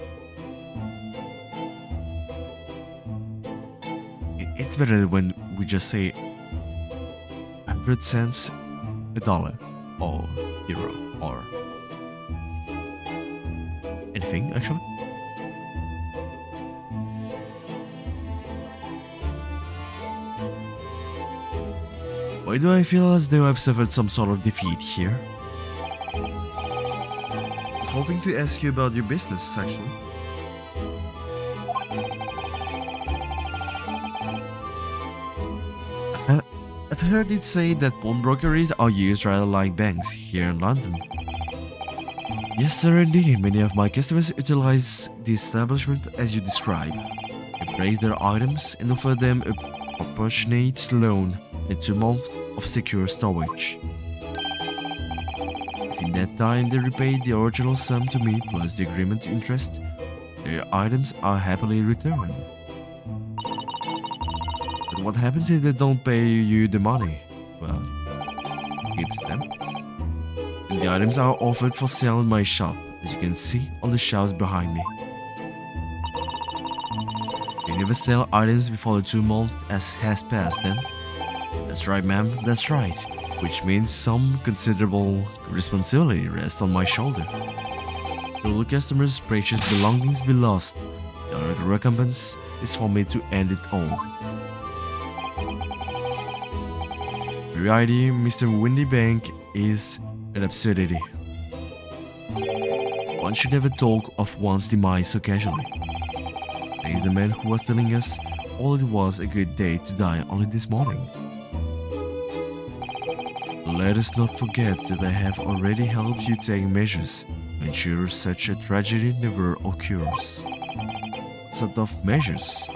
Speaker 1: It's better when we just say 100 cents, $1, or euro, or anything actually. Why do I feel as though I've suffered some sort of defeat here? I was hoping to ask you about your business, actually. I've heard it say that pawnbrokeries are used rather like banks here in London. Yes, sir, indeed. Many of my customers utilize the establishment as you describe. I praise their items and offer them a proportionate loan and 2 months of secure storage. If in that time they repay the original sum to me plus the agreement interest, their items are happily returned. But what happens if they don't pay you the money? Well, keeps them. And the items are offered for sale in my shop, as you can see on the shelves behind me. You never sell items before the 2 months has passed then? That's right, ma'am, that's right. Which means some considerable responsibility rests on my shoulder. Will the customer's precious belongings be lost? The only recompense is for me to end it all. Your idea, Mr. Windybank, is an absurdity. One should never talk of one's demise so casually. There is the man who was telling us all it was a good day to die only this morning. Let us not forget that I have already helped you take measures to ensure such a tragedy never occurs. What sort of measures?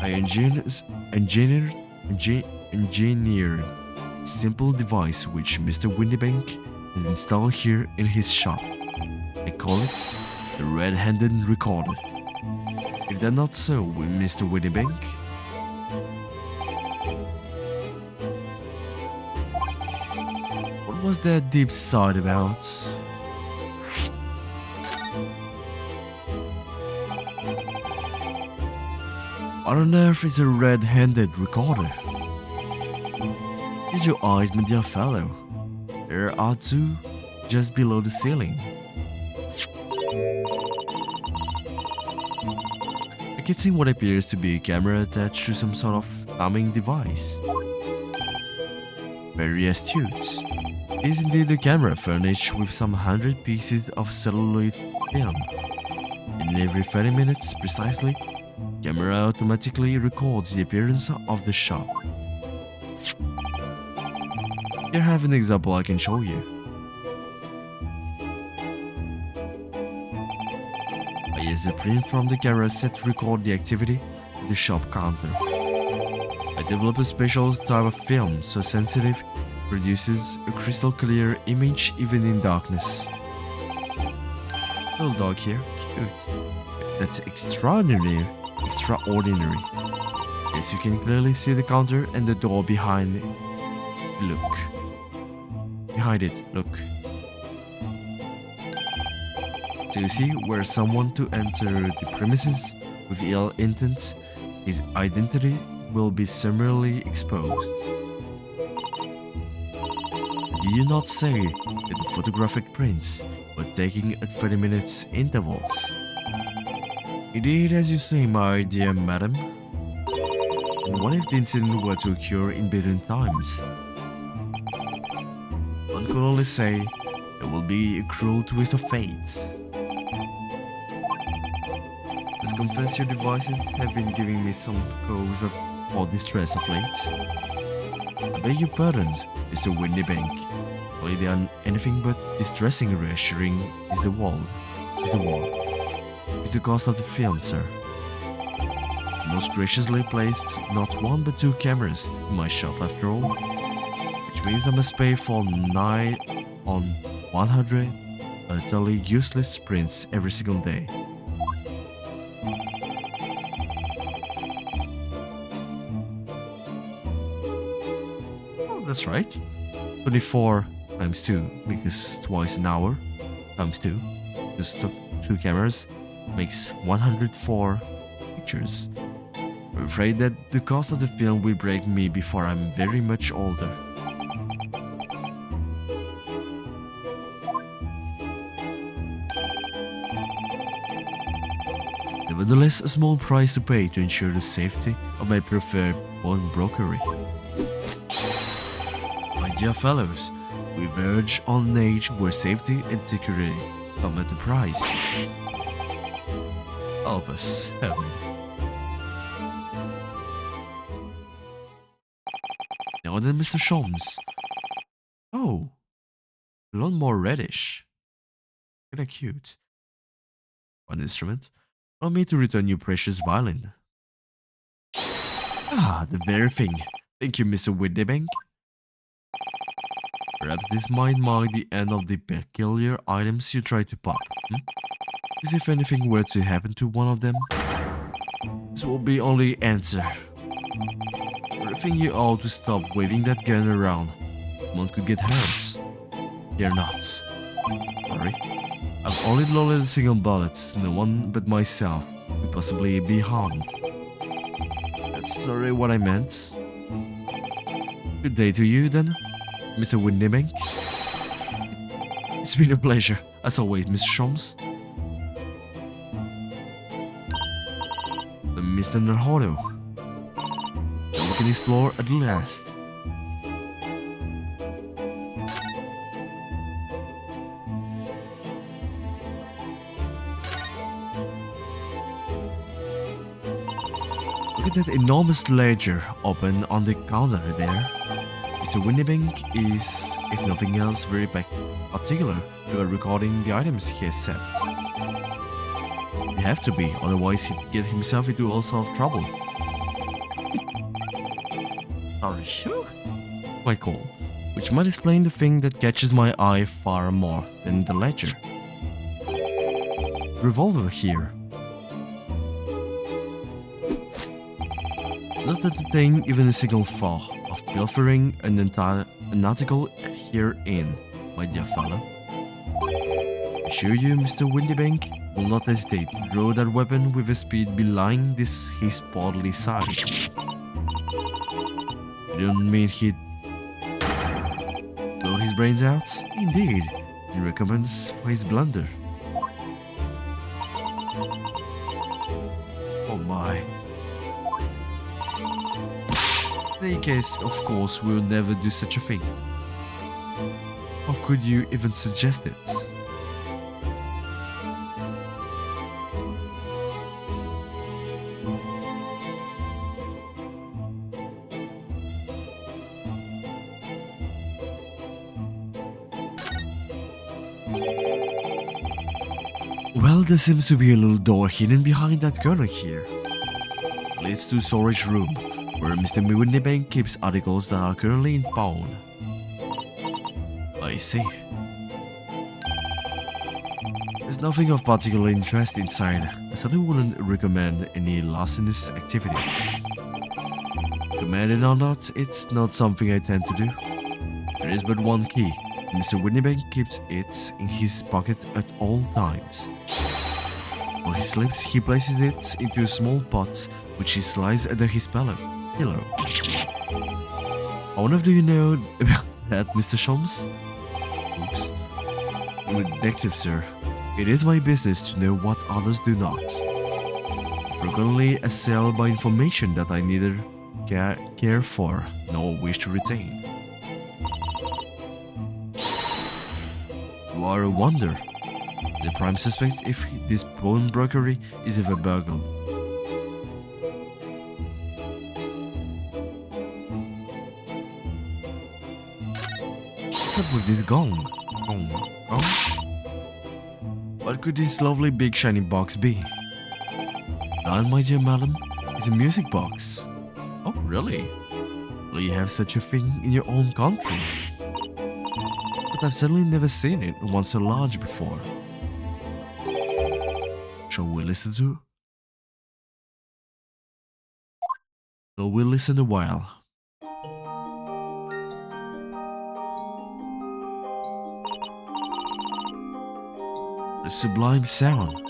Speaker 1: I engineered a simple device which Mr. Windybank has installed here in his shop. I call it the red-handed recorder. If that's not so, Mr. Windybank, what was that deep sigh about? What on earth is a red-handed recorder? Use your eyes, my dear fellow. There are 2 just below the ceiling. I can see what appears to be a camera attached to some sort of timing device. Very astute. It is indeed a camera furnished with some 100 pieces of celluloid film. And every 30 minutes precisely, the camera automatically records the appearance of the shop. Here I have an example I can show you. I use a print from the camera set to record the activity at the shop counter. I developed a special type of film so sensitive it produces a crystal clear image even in darkness. Little dog here, cute. That's extraordinary. Yes, you can clearly see the counter and the door behind it. Look. Behind it, look. Do you see where someone to enter the premises with ill intent, his identity will be summarily exposed? Did you not say that the photographic prints were taken at 30 minutes intervals? Indeed, as you say, my dear madam. And what if the incident were to occur in between times? One can only say it will be a cruel twist of fate. Let's confess your devices have been giving me some cause for distress of late. I beg your pardon, Mr. Windybank. Really, they are anything but distressing and reassuring is the cost of the film, sir. Most graciously placed not 1 but 2 cameras in my shop after all, which means I must pay for 9 on 100 utterly useless prints every single day. Oh, that's right. 24 times 2 because twice an hour times 2 because 2 cameras makes 104 pictures. I'm afraid that the cost of the film will break me before I'm very much older. Nevertheless, a small price to pay to ensure the safety of my preferred pawnbrokery. My dear fellows, we verge on an age where safety and security come at a price. Help us, heaven. Now then, Mr. Sholmes. Oh, a lot more reddish. Kinda cute. One instrument. Allow me to return your precious violin. Ah, the very thing. Thank you, Mr. Windybank. Perhaps this might mark the end of the peculiar items you try to pop. As if anything were to happen to one of them, this will be only answer. I think you ought to stop waving that gun around. One could get hurt. You're not. Sorry. I've only loaded a single bullet. No one but myself could possibly be harmed. That's not really what I meant. Good day to you, then, Mr. Windybank. It's been a pleasure, as always, Mr. Sholmes. Mr. Narhodo. Now we can explore at last. Look at that enormous ledger open on the counter there. Mr. Windybank is, if nothing else, very particular about recording the items he accepts. He have to be, otherwise he'd get himself into all sorts of trouble. Sorry, quite cool. Which might explain the thing that catches my eye far more than the ledger. The revolver here. Not to detain even a single thought of pilfering an article herein, my dear fellow. I assure you, Mr. Windybank will not hesitate to draw that weapon with a speed belying his portly size. You don't mean he'd blow his brains out? Indeed, in recompense for his blunder. Oh my. In any case, of course, we'll never do such a thing. How could you even suggest it? Well, there seems to be a little door hidden behind that corner here. It leads to a storage room, where Mr. Windybank keeps articles that are currently in pawn. I see. There's nothing of particular interest inside. I certainly wouldn't recommend any larcenous activity. Commanded or not, it's not something I tend to do. There is but one key. Mr. Windybank keeps it in his pocket at all times. While he sleeps, he places it into a small pot which he slides under his pillow. I wonder if you know about that, Mr. Sholmes? Oops. I'm a detective, sir. It is my business to know what others do not. I frequently assailed by information that I neither care for nor wish to retain. You are a wonder. The prime suspect if this pawnbrokery is ever burgled. What's up with this gong? Gong? What could this lovely big shiny box be? That, my dear madam, is a music box. Oh, really? Will you have such a thing in your own country? But I've certainly never seen it one so large before. Shall we listen a while? A sublime sound.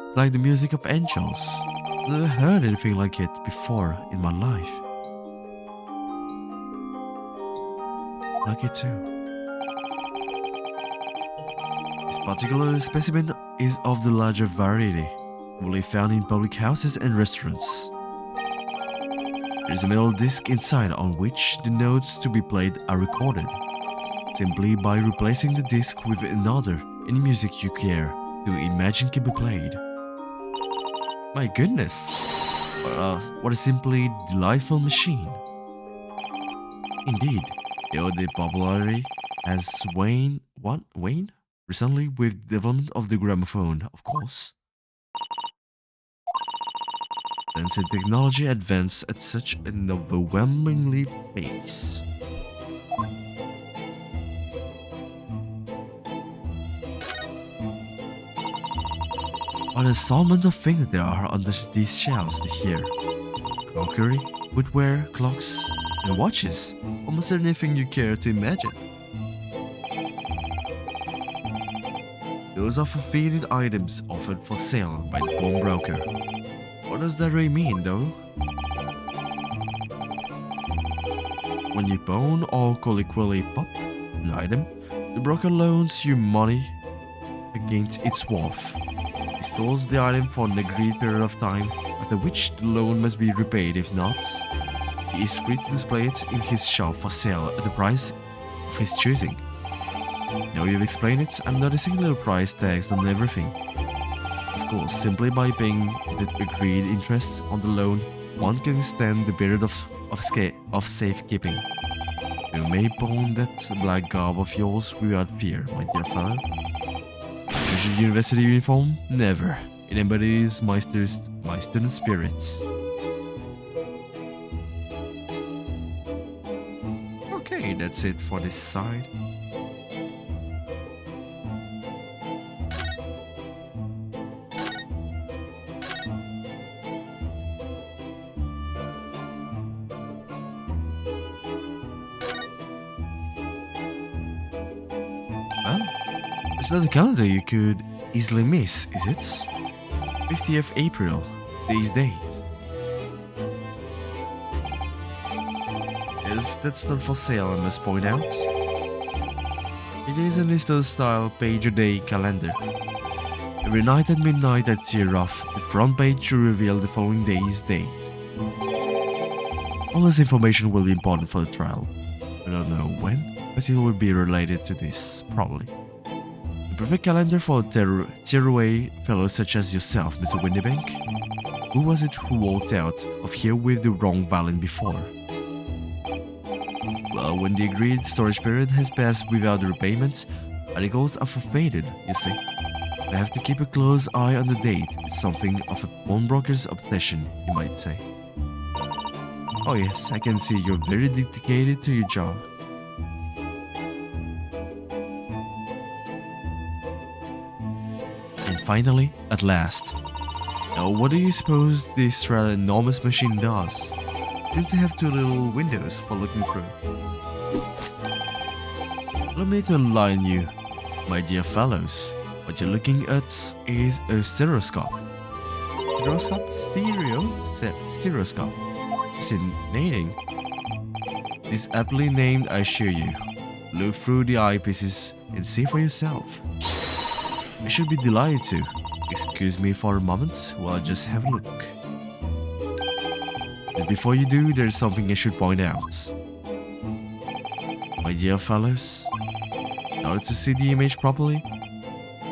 Speaker 1: It's like the music of angels. I've never heard anything like it before in my life. Like it too. This particular specimen is of the larger variety, only found in public houses and restaurants. There's a metal disc inside on which the notes to be played are recorded. Simply by replacing the disc with another, any music you care to imagine can be played. My goodness, what a simply delightful machine. Indeed, the popularity has waned recently with development of the gramophone, of course. Since the technology advanced at such an overwhelmingly pace. What an assortment of things there are under these shelves here. Crockery, footwear, clocks, and watches. Almost anything you care to imagine. Those are forfeited items offered for sale by the pawnbroker. What does that really mean, though? When you pawn or colloquially pop an item, the broker loans you money against its worth. He stores the item for an agreed period of time, after which the loan must be repaid. If not, he is free to display it in his shop for sale at the price of his choosing. Now you've explained it, I'm noticing little price tags on everything. Of course, simply by paying the agreed interest on the loan, one can extend the period of safekeeping. You may pawn that black garb of yours without fear, my dear fellow. Treasure university uniform? Never. It embodies my student spirits. Okay, that's it for this side. Well, it's not a calendar you could easily miss, is it? 50th April, today's date. Yes, that's not for sale, I must point out. It is an Easter-style page-a-day calendar. Every night at midnight I tear off the front page to reveal the following day's date. All this information will be important for the trial. I don't know when, but it will be related to this, probably. The perfect calendar for tearaway fellows such as yourself, Mr. Windybank. Who was it who walked out of here with the wrong Valen before? Well, when the agreed storage period has passed without repayment, articles are forfeited, you see. I have to keep a close eye on the date. It's something of a pawnbroker's obsession, you might say. Oh yes, I can see you're very dedicated to your job. And finally, at last. Now, what do you suppose this rather enormous machine does? Seems to have two little windows for looking through. Allow me to enlighten you, my dear fellows. What you're looking at is a stereoscope. Stereoscope? Stereoscope. Fascinating. It's aptly named, I assure you. Look through the eyepieces and see for yourself. I should be delighted to. Excuse me for a moment while I just have a look. But before you do, there's something I should point out. My dear fellows, in order to see the image properly,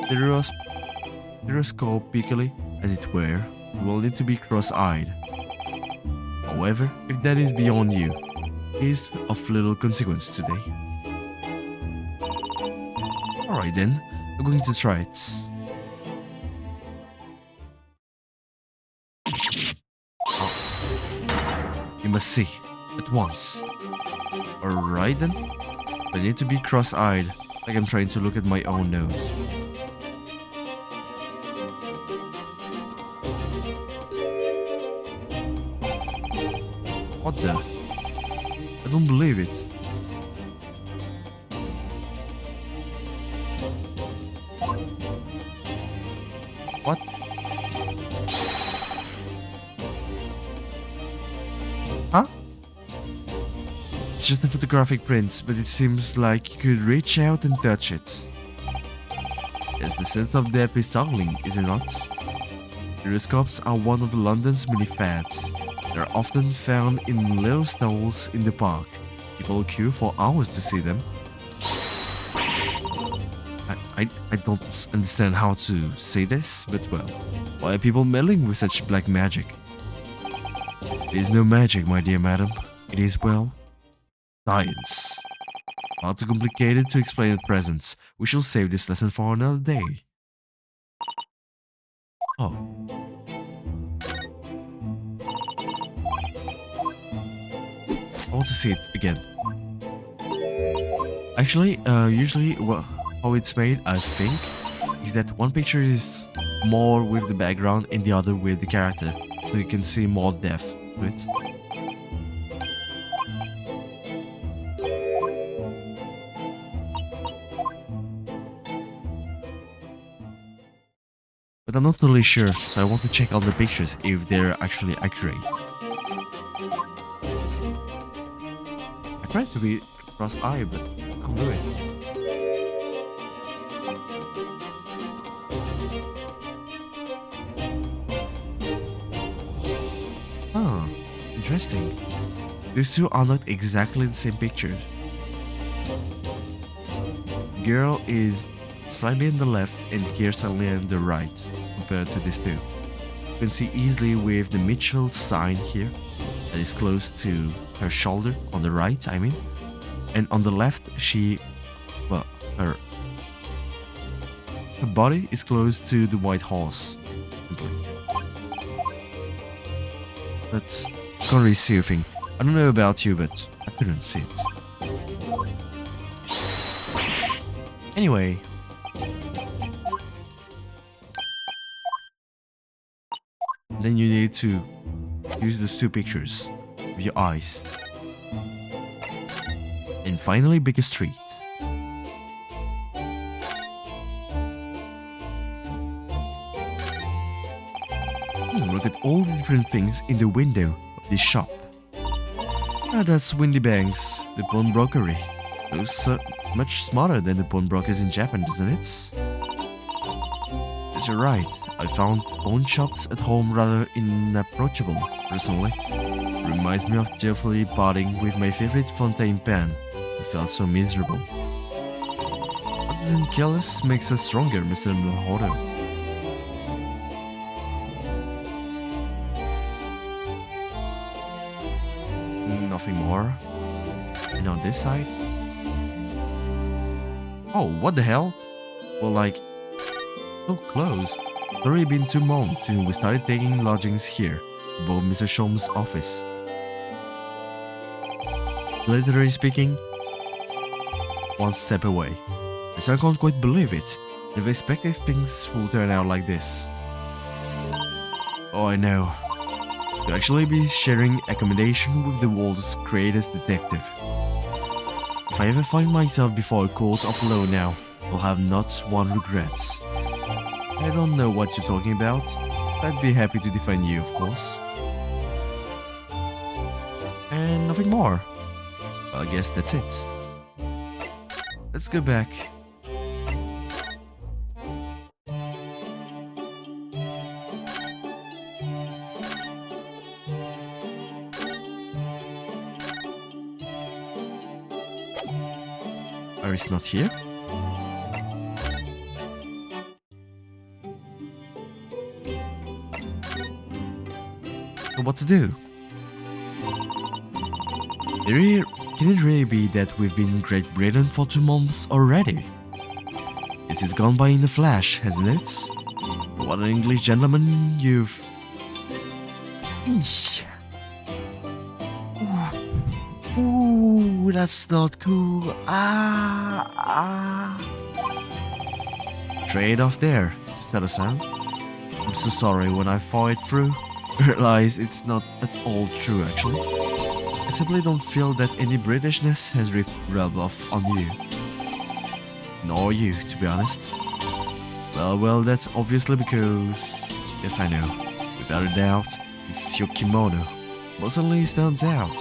Speaker 1: stereoscopically, as it were, you will need to be cross-eyed. However, if that is beyond you, it is of little consequence today. Alright then, I'm going to try it. You must see, at once. Alright then, I need to be cross-eyed, like I'm trying to look at my own nose. What the? I don't believe it. What? Huh? It's just a photographic print, but it seems like you could reach out and touch it. Yes, the sense of depth is startling, is it not? Stereoscopes are one of London's many fads. They're often found in little stalls in the park. People queue for hours to see them. I don't understand how to say this, but well, why are people meddling with such black magic? It is no magic, my dear madam. It is, well, science. Far too complicated to explain at present. We shall save this lesson for another day. Oh. I want to see it again. Actually, usually how it's made, I think, is that one picture is more with the background and the other with the character, so you can see more depth to it. But I'm not totally sure, so I want to check out the pictures if they're actually accurate. I tried to be cross-eyed, but I can't do it. Huh, interesting. These two are not exactly the same pictures. Girl is slightly on the left and here slightly on the right compared to these two. You can see easily with the Mitchell sign here that is close to her shoulder on the right, I mean. And on the left, her body is close to the white horse. But I can't really see a thing. I don't know about you, but I couldn't see it. Anyway. Then you need to use those two pictures with your eyes. And finally, Baker Street. Look at all the different things in the window of this shop. Ah, that's Windy Banks, the pawnbrokery. Looks much smarter than the pawnbrokers in Japan, doesn't it? Yes, you're right. I found pawn shops at home rather inapproachable, personally. Reminds me of joyfully parting with my favorite fountain pen. I felt so miserable. What didn't kill us makes us stronger, Mr. Morohoro. Nothing more. And on this side? Oh, what the hell? Well, like, so close. It's already been 2 months since we started taking lodgings here, above Mr. Shom's office. Literally speaking, one step away. Yes, I can't quite believe it. Never expected things will turn out like this. Oh, I know. To actually be sharing accommodation with the world's greatest detective. If I ever find myself before a court of law now, I'll have not one regrets. I don't know what you're talking about. I'd be happy to defend you, of course. And nothing more. Well, I guess that's it. Let's go back. Is not here. So what to do? Can it really be that we've been in Great Britain for 2 months already? This has gone by in a flash, hasn't it? What an English gentleman you've... Eesh. Ooh, that's not cool. Trade off there, said a sound. I'm so sorry when I thought it through. I realize it's not at all true, actually. I simply don't feel that any Britishness has rubbed off on you. Nor you, to be honest. Well, that's obviously because... Yes, I know. Without a doubt, it's your kimono. What suddenly stands out.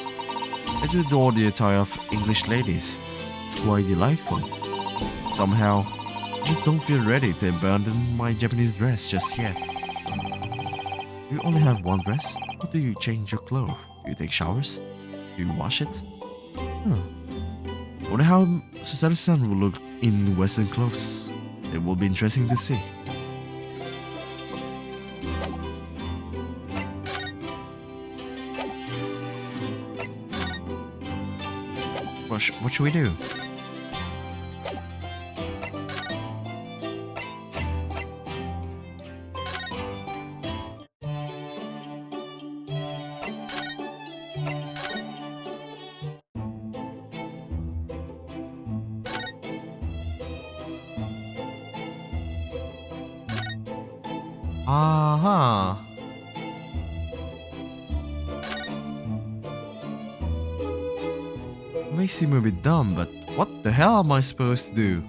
Speaker 1: I do adore the attire of English ladies. It's quite delightful. Somehow, I just don't feel ready to abandon my Japanese dress just yet. You only have one dress? How do you change your clothes? Do you take showers? Do you wash it? Huh. Wonder how Susaru-san will look in Western clothes. It will be interesting to see. What should we do? Uh-huh. May seem a bit dumb, but what the hell am I supposed to do?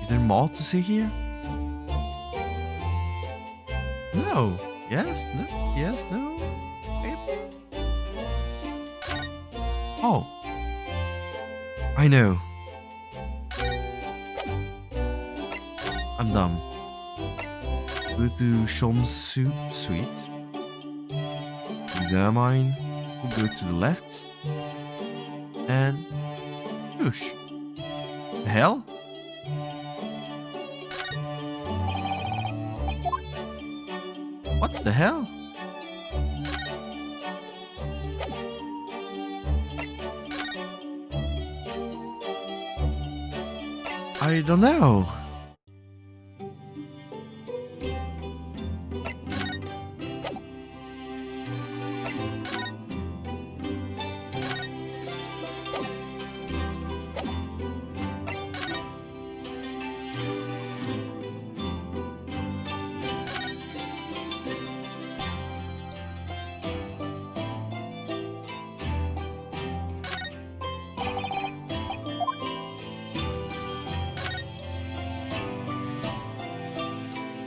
Speaker 1: Is there more to see here? No. Yes, no, yes, no. Maybe. Oh. I know. I'm dumb. Go to Shom's suite. Examine. Go to the left. And whoosh. The hell? What the hell? I don't know.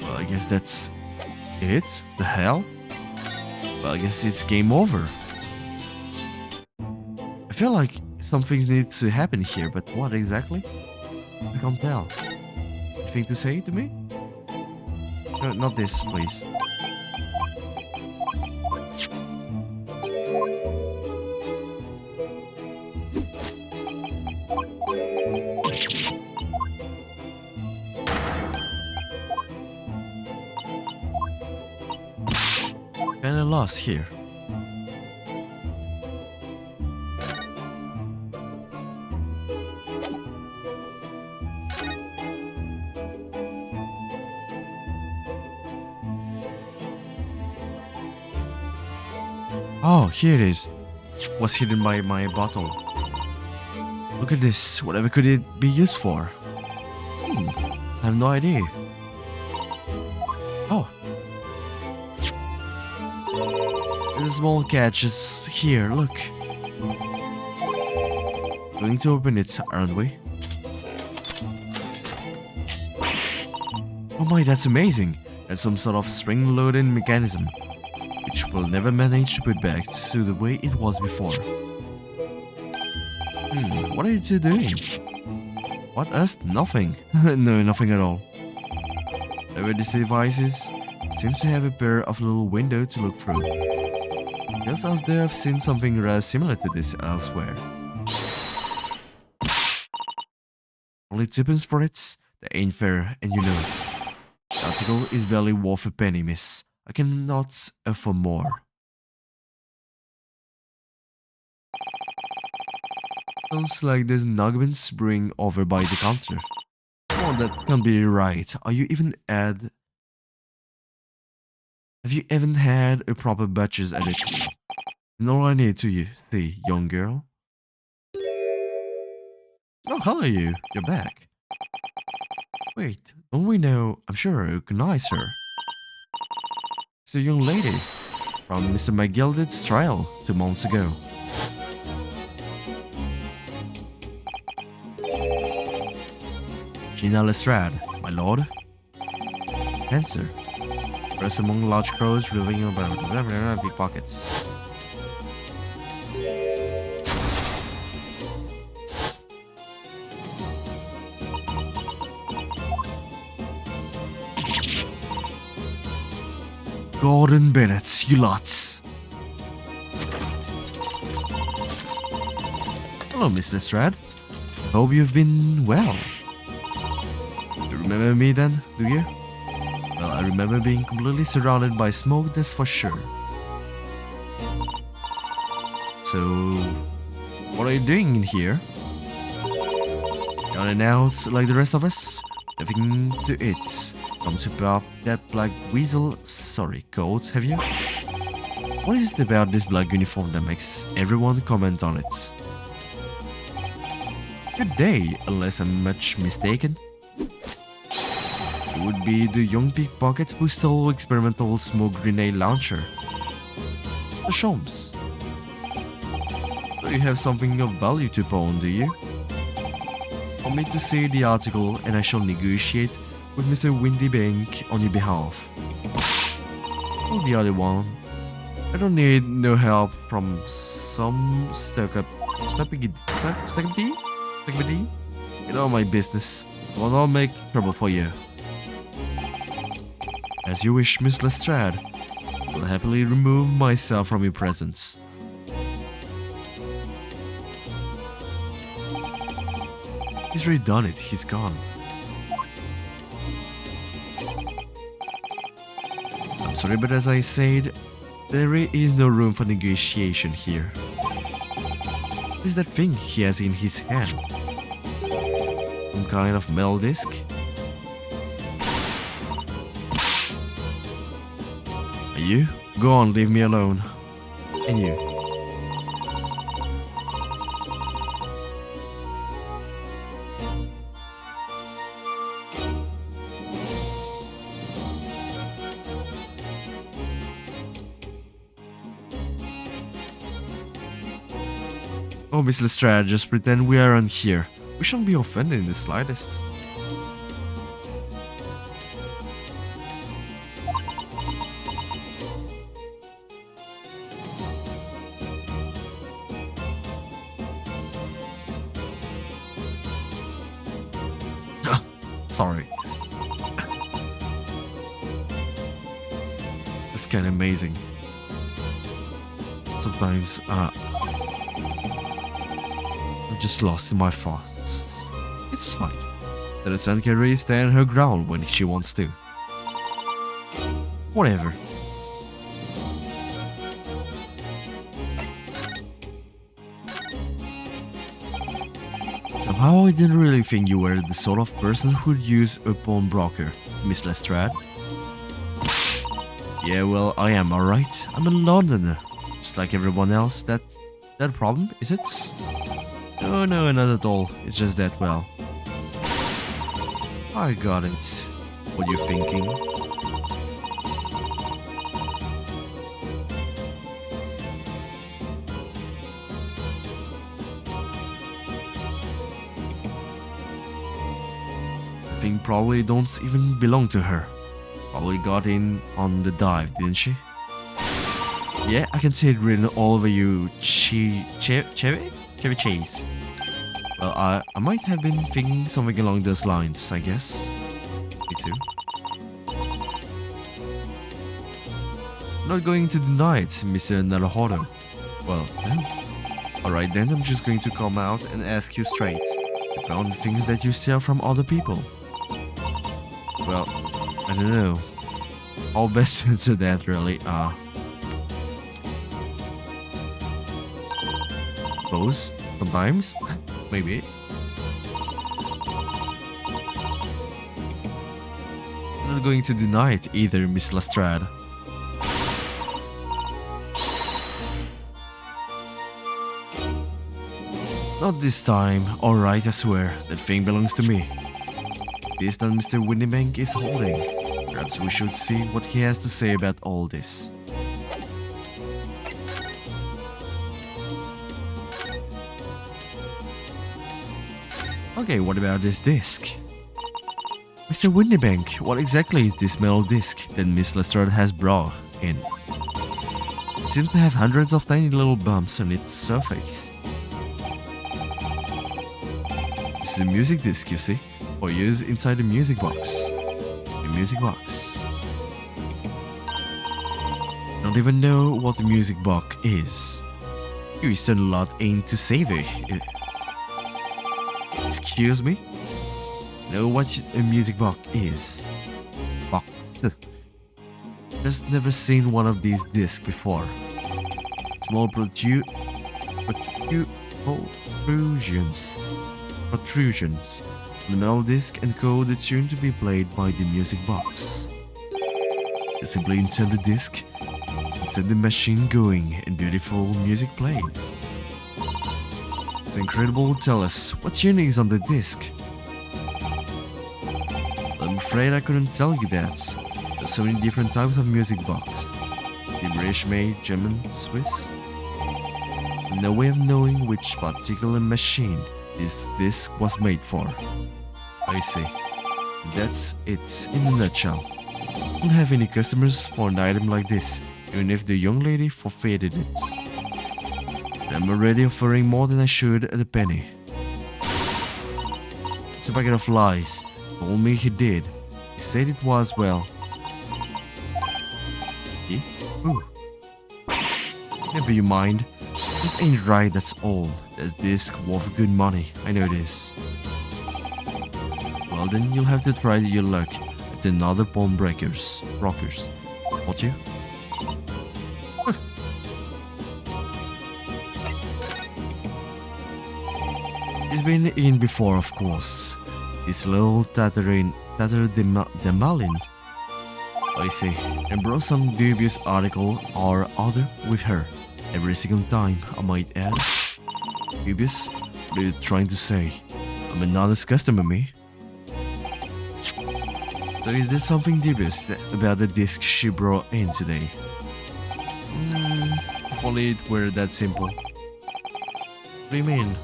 Speaker 1: Well, I guess that's it? The hell? Well, I guess it's game over. I feel like something needs to happen here, but what exactly? I can't tell. Anything to say to me? No, not this, please. Kinda lost here. Oh, here it is. Was hidden by my bottle. Look at this. Whatever could it be used for? I have no idea. Oh. There's a small catch just here, look. Going to open it, aren't we? Oh my, that's amazing. That's some sort of spring-loading mechanism, which we'll never manage to put back to the way it was before. What are you two doing? What, us? Nothing. No, nothing at all. Whatever this device is, it seems to have a pair of little windows to look through. Just as they have seen something rather similar to this elsewhere. Only tuppence for it? That ain't fair, and you know it. The article is barely worth a penny, miss. I cannot afford more. Sounds like there's an argument brewing over by the counter. Oh, that can't be right. Have you even had a proper butcher's at it? And all I need to you see, young girl. Oh, hello you. You're back. Wait, don't we know? I'm sure I recognize her. It's a young lady from Mr. McGilded's trial 2 months ago. Gina Lestrade, my lord. Answer. First among large crows revealing about pickpockets. Gordon Bennett, you lots. Hello, Miss Lestrade. Hope you've been well. You remember me then, do you? Well, I remember being completely surrounded by smoke, that's for sure. So, what are you doing in here? Down and out like the rest of us? Nothing to it. Come to pop that black weasel, sorry, coat, have you? What is it about this black uniform that makes everyone comment on it? Good day, unless I'm much mistaken. It would be the young pickpocket who stole experimental smoke grenade launcher. The Shams. So you have something of value to pawn, do you? Want me to see the article and I shall negotiate with Mr. Windybank on your behalf. Or the other one. I don't need no help from some stuck-up stuck-up-D? Get out of my business. I will not make trouble for you. As you wish, Miss Lestrade. I will happily remove myself from your presence. He's already done it. He's gone. I'm sorry, but as I said, there is no room for negotiation here. What is that thing he has in his hand? Some kind of metal disc? You? Go on, leave me alone. And you? Oh, Miss Lestrade, just pretend we aren't here. We shouldn't be offended in the slightest. Sorry. It's kind of amazing. Sometimes, I'm just lost in my thoughts. It's fine. Let a sun carry stand her ground when she wants to. Whatever. Somehow I didn't really think you were the sort of person who'd use a pawnbroker, Miss Lestrade. Yeah, well, I am, alright. I'm a Londoner. Just like everyone else. That a problem, is it? No, not at all. It's just that, well, I got it. What are you thinking? The thing probably don't even belong to her. Probably got in on the dive, didn't she? Yeah, I can see it written all over you, Chevy Chase. Well, I might have been thinking something along those lines, I guess. Me too. I'm not going to deny it, Mr. Naruhodo. Well, then. Alright then, I'm just going to come out and ask you straight. About things that you steal from other people. Well, I don't know. How best to answer that, really? Suppose, sometimes, maybe. I'm not going to deny it either, Miss Lestrade. Not this time. Alright, I swear. That thing belongs to me. This that Mr. Windybank is holding. Perhaps we should see what he has to say about all this. Okay, what about this disc? Mr. Windybank, what exactly is this metal disc that Miss Lestrade has brought in? It seems to have hundreds of tiny little bumps on its surface. This is a music disc, you see, for use inside the music box. The music box. don't even know what a music box is. You Eastern lot ain't too savvy. Excuse me? Know what a music box is? Box. Just never seen one of these discs before. Small protrusions on the metal disc encode the tune to be played by the music box. You simply insert the disc and set the machine going and beautiful music plays. It's incredible. Tell us, what tune is on the disc? I'm afraid I couldn't tell you that. There's so many different types of music box. The British made, German, Swiss. No way of knowing which particular machine this disc was made for. I see. That's it in a nutshell. Don't have any customers for an item like this, even if the young lady forfeited it. I'm already offering more than I should at a penny. It's a packet of lies. Told me he did. He said it was, well. Ooh. Never you mind. This ain't right, that's all. This disc worth good money, I know this. Well then, you'll have to try your luck at another pawnbroker's, won't you? He's been in before, of course. This little Demalin. I see, and brought some dubious article or other with her. Every single time, I might add. Dubious? What are you trying to say? I'm an honest customer, me. So is there something dubious about the disc she brought in today? If only it were that simple. What do you mean?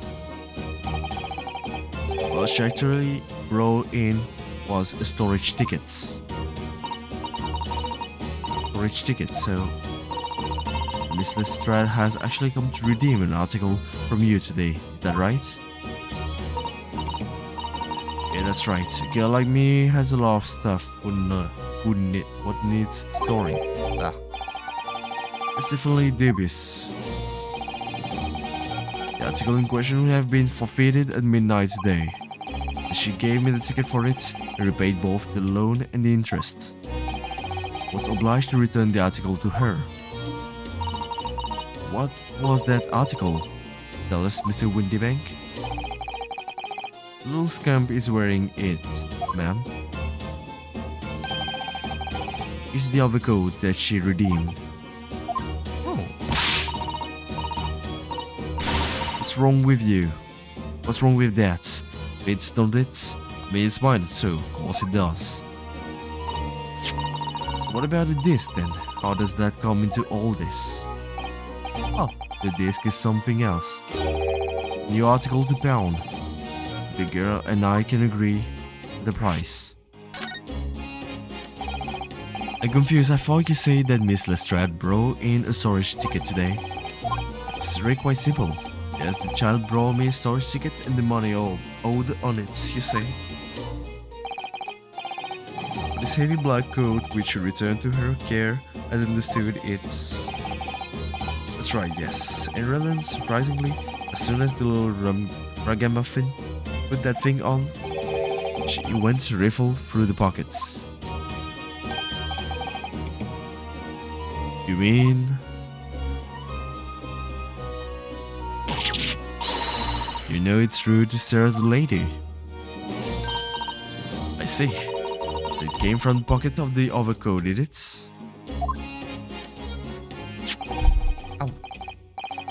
Speaker 1: What she actually brought in was storage tickets. Storage tickets, so Miss Lestrade has actually come to redeem an article from you today, is that right? Yeah, that's right. A girl like me has a lot of stuff what needs storing. It's definitely dubious. The article in question would have been forfeited at midnight today. She gave me the ticket for it and repaid both the loan and the interest. I was obliged to return the article to her. What was that article? Tell us, Mr. Windybank. The little scamp is wearing it, ma'am. It's the overcoat that she redeemed. Oh. What's wrong with you? What's wrong with that? Fits, don't it? I mean, it's mine too, of course it does. What about the disc then? How does that come into all this? Oh, the disc is something else. New article to pound. The girl and I can agree the price. I'm confused. I thought you said that Miss Lestrade brought in a storage ticket today. It's really quite simple. Yes, the child brought me a storage ticket and the money owed on it, you say. This heavy black coat, which you returned to her care, as understood, it's... That's right, yes. And rather surprisingly, as soon as the little ragamuffin put that thing on, she went to riffle through the pockets. You mean... You know it's rude to stare at the lady. I see. It came from the pocket of the overcoat, did it? Ow.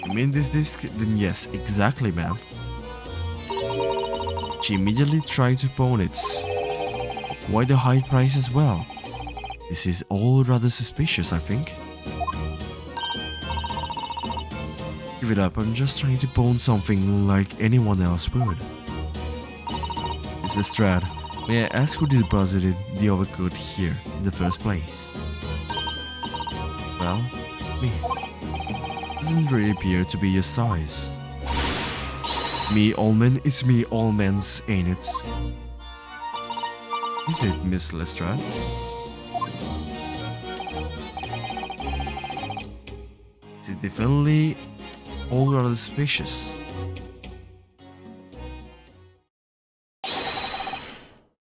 Speaker 1: You mean this disc? Then yes, exactly, ma'am. She immediately tried to pawn it. Quite a high price as well. This is all rather suspicious, I think. Give it up, I'm just trying to pawn something like anyone else would. Miss Lestrade, may I ask who deposited the overcoat here in the first place? Well, me. Doesn't really appear to be your size. Me Allman, it's me Allman's, ain't it? Is it, Miss Lestrade? definitely all rather suspicious.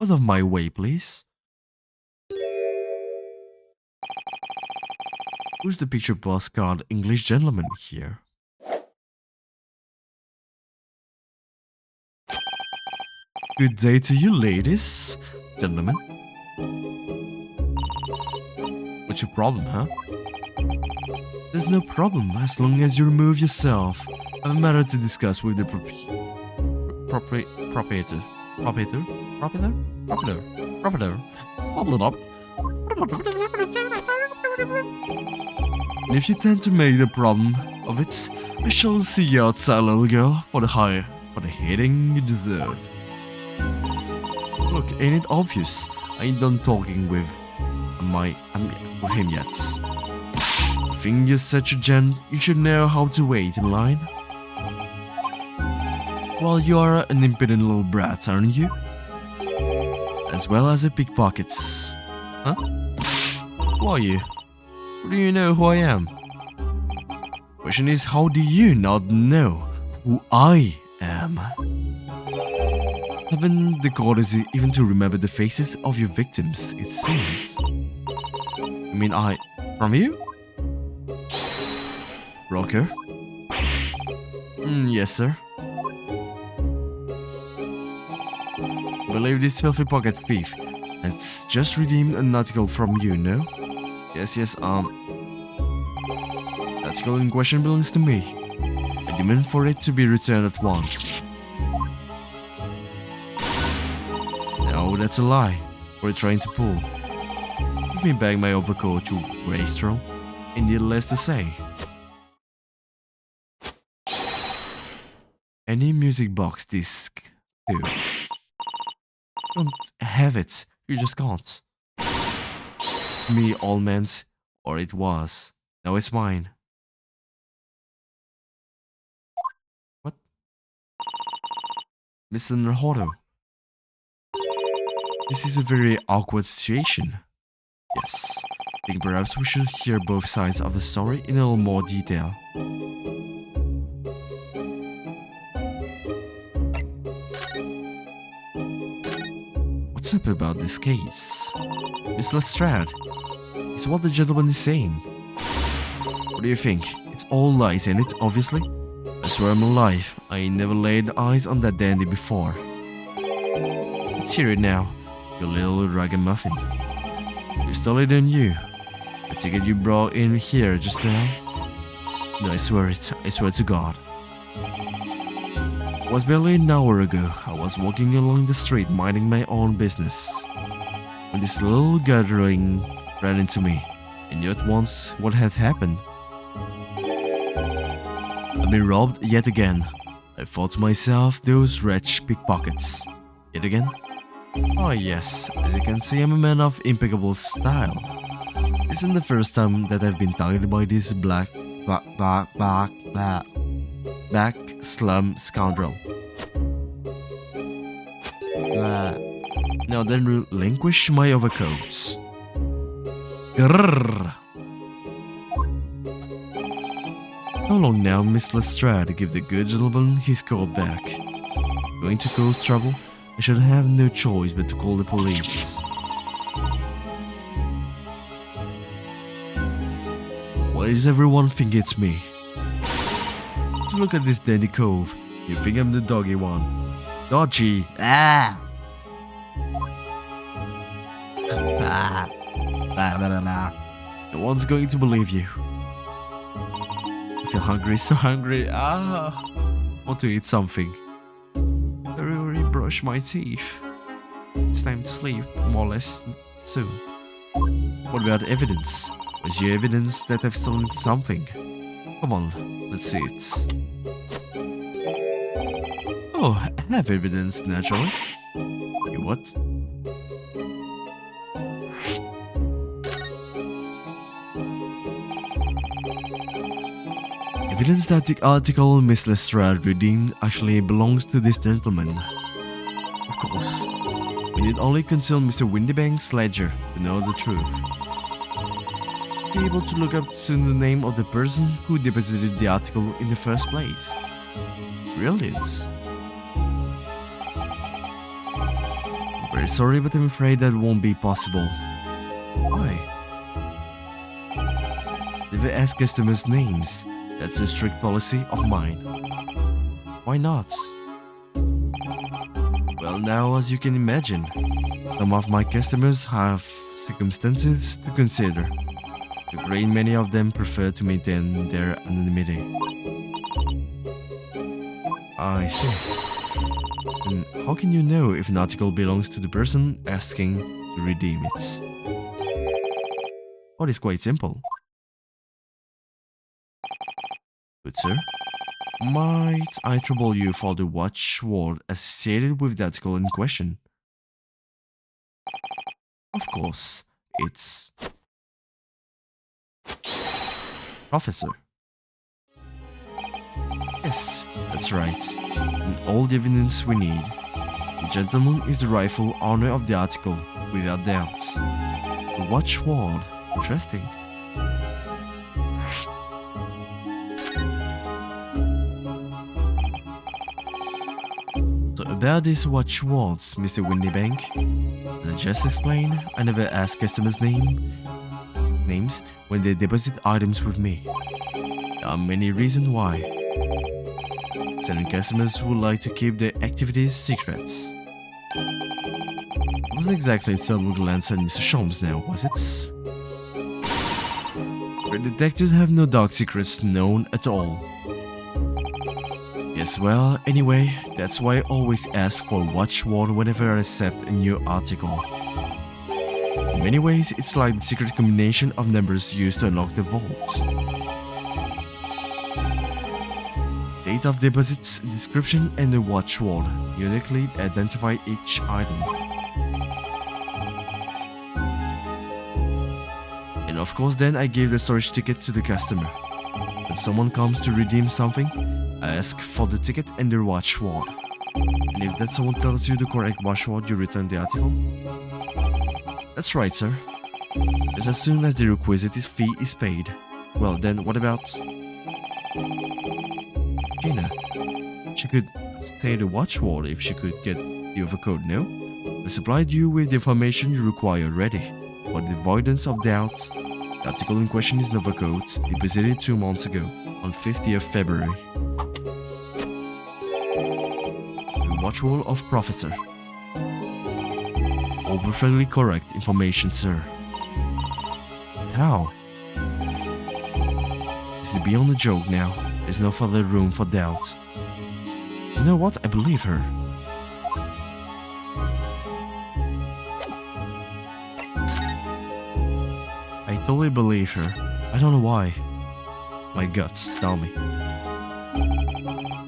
Speaker 1: Out of my way, please. Who's the picture postcard English gentleman here? Good day to you, ladies, gentlemen. What's your problem, huh? There's no problem as long as you remove yourself. I have a matter to discuss with the proprietor. And if you tend to make the problem of it, I shall see you outside, little girl, for the hitting you deserve. Look, ain't it obvious? I ain't done talking with him yet. You think you're such a gent, you should know how to wait in line. Well, you're an impudent little brat, aren't you? As well as a pickpocket. Huh? Who are you? Do you know who I am? Question is, how do you not know who I am? Haven't the courtesy even to remember the faces of your victims, it seems. You mean from you? Broker? Yes, sir. I believe this filthy pocket thief has just redeemed an article from you, no? Yes, the article in question belongs to me. I demand for it to be returned at once. No, that's a lie. What are you trying to pull? Give me back my overcoat, you wastrel. Indeed, less to say. Any music box disc, too. Don't have it, you just can't. Me, all man's, or it was. Now it's mine. What? Mr. Naruto. This is a very awkward situation. Yes. I think perhaps we should hear both sides of the story in a little more detail. What's up about this case? Miss Lestrade, is what the gentleman is saying. What do you think? It's all lies, ain't it, obviously? I swear on my life, I ain't never laid eyes on that dandy before. Let's hear it now, you little ragamuffin. You stole it, didn't you? I take it you brought in here just now? No, I swear it. I swear to God. It was barely an hour ago. I was walking along the street minding my own business when this little gathering ran into me. I knew at once what had happened. I've been robbed yet again. I thought to myself, those wretched pickpockets. Yet again? Oh yes, as you can see, I'm a man of impeccable style. This isn't the first time that I've been targeted by this back slum scoundrel. Now then relinquish my overcoats. Grrr. How long now, Miss Lestrade, give the good gentleman his coat back? Going to cause trouble? I should have no choice but to call the police. Why does everyone think it's me? Look at this dandy cove. You think I'm the doggy one? Dodgy! Ah! No one's going to believe you. I feel hungry, so hungry. Want to eat something. I already brushed my teeth. It's time to sleep, more or less soon. What about evidence? Where's your evidence that I've stolen something? Come on, let's see it. Oh, I have evidence, naturally. You what? Evidence that the article Miss Lestrade redeemed actually belongs to this gentleman. Of course. We need only consult Mr. Windybank's ledger to know the truth. be able to look up to the name of the person who deposited the article in the first place. Brilliant. I'm very sorry, but I'm afraid that won't be possible. Why? Never ask customers' names. That's a strict policy of mine. Why not? Well, now, as you can imagine, some of my customers have circumstances to consider. A great many of them prefer to maintain their anonymity. I see. And how can you know if an article belongs to the person asking to redeem it? Well, it's quite simple. Good sir. Might I trouble you for the watchword associated with the article in question? Of course, it's Professor. Yes, that's right. And all the evidence we need. The gentleman is the rightful owner of the article, without doubt. The watchword. Interesting. So about these watchwords, Mr. Windybank, as I just explained, I never ask customers' names when they deposit items with me. There are many reasons why. Certain customers would like to keep their activities secrets. It wasn't exactly Silver Glance and Mr. Sholmes now, was it? The detectives have no dark secrets known at all. Yes, well, anyway, that's why I always ask for a watchword whenever I accept a new article. In many ways, it's like the secret combination of numbers used to unlock the vault. Date of deposits, description, and the watchword uniquely identify each item. And of course, then I give the storage ticket to the customer. When someone comes to redeem something, I ask for the ticket and the watchword. And if that someone tells you the correct watchword, you return the article? That's right, sir. Just as soon as the requisite fee is paid. Well, then what about Gina? She could say the watchword if she could get the overcoat, no? I supplied you with the information you require already. For the avoidance of doubt, the article in question is Novacoat, deposited 2 months ago, on 50th February. The watchword of Professor. All perfectly correct information, sir. How? This is beyond a joke now. There's no further room for doubt. You know what? I believe her. I totally believe her. I don't know why. My guts tell me.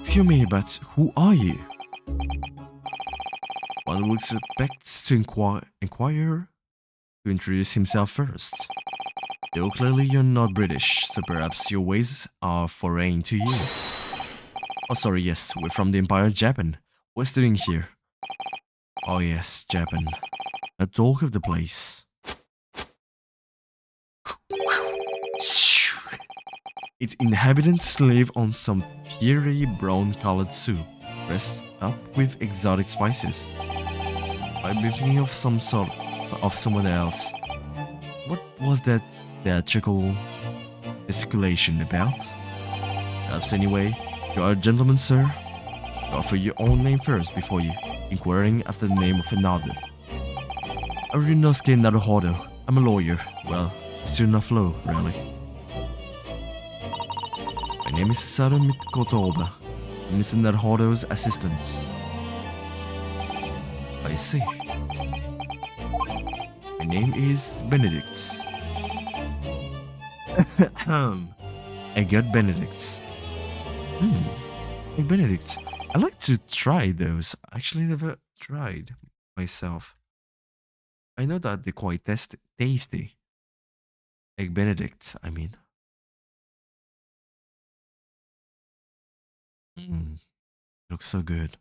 Speaker 1: Excuse me, but who are you? One would expect to inquire to introduce himself first. Though clearly you're not British, so perhaps your ways are foreign to you. Oh, sorry, yes, we're from the Empire of Japan. What's doing here? Oh yes, Japan. A talk of the place. Its inhabitants live on some fiery brown-colored soup, dressed up with exotic spices. I've been thinking of someone else. What was that theatrical gesticulation about? Perhaps anyway, you are a gentleman, sir. You offer your own name first before you inquiring after the name of another. Arinosuke Naruhodo. I'm a lawyer. Well, still not flow, really. My name is Saru Mikotoba. I'm Mr. Naruhodo's assistant. I see. My name is Benedict. I got Benedict. Hey Benedict. I like to try those. I actually never tried myself. I know that they're quite tasty. Egg Benedict, I mean. Looks so good.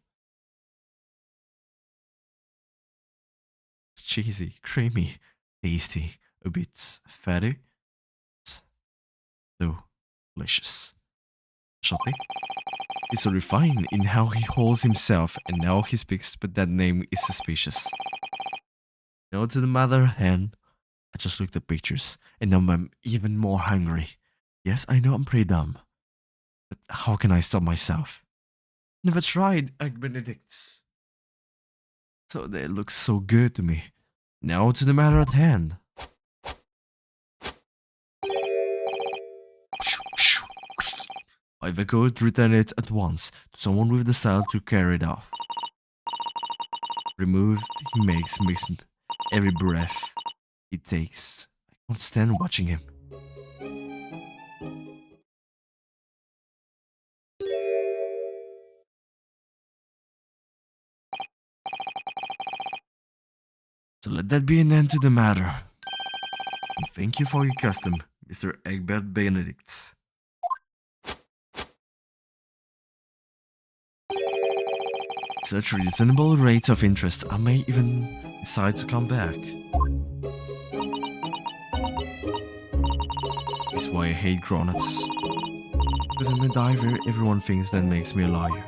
Speaker 1: It's cheesy, creamy, tasty, a bit fatty. So delicious. Shopping? He's so refined in how he holds himself and now he speaks, but that name is suspicious. Now to the matter at hand, I just looked at pictures and now I'm even more hungry. Yes, I know I'm pretty dumb, but how can I stop myself? Never tried egg benedicts. So they look so good to me. Now to the matter at hand. I've echoed, return it at once to someone with the style to carry it off. Removed, he makes every breath he takes. I can't stand watching him. So let that be an end to the matter. And thank you for your custom, Mr. Egbert Benedicts. Such reasonable rates of interest, I may even decide to come back. This is why I hate grown-ups. Because I'm a diver, everyone thinks that makes me a liar.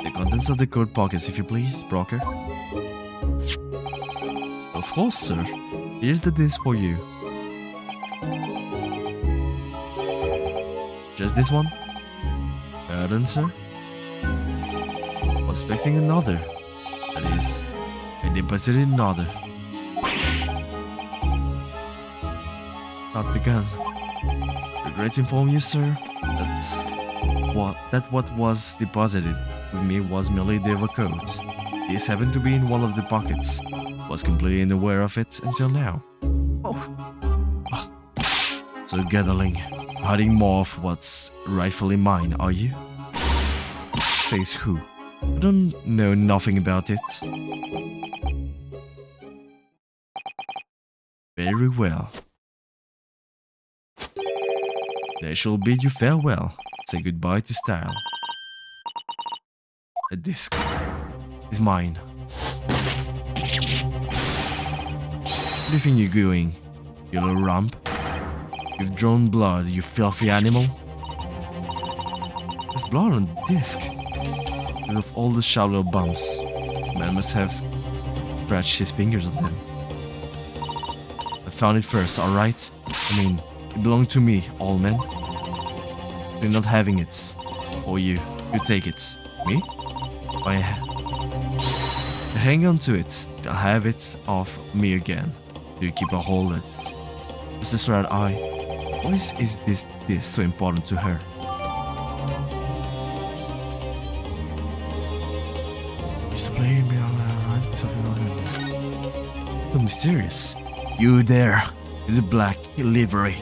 Speaker 1: The contents of the coat pockets, if you please, Broker. Of course, sir. Here's the disc for you. Just this one? Pardon, sir? I was expecting another. That is, I deposited another. Not the gun. Regret to inform you, sir, that what was deposited with me was merely the overcoat. This happened to be in one of the pockets. Was completely unaware of it until now. Oh. So gathering, hiding more of what's rightfully mine, are you? Says who? I don't know nothing about it. Very well. I shall bid you farewell. Say goodbye to style. The disc is mine. Where do you think you're going, you little rump? You've drawn blood, you filthy animal. There's blood on the disc. And of all the shallow bumps, man must have scratched his fingers on them. I found it first, alright? I mean, it belonged to me, all men. You're not having it. Or you take it. Me? I hang on to it. I'll have it off me again. Do you keep a hold of it? Is this right eye? Why is this so important to her? Used to play me on something so mysterious. You there, in the black livery.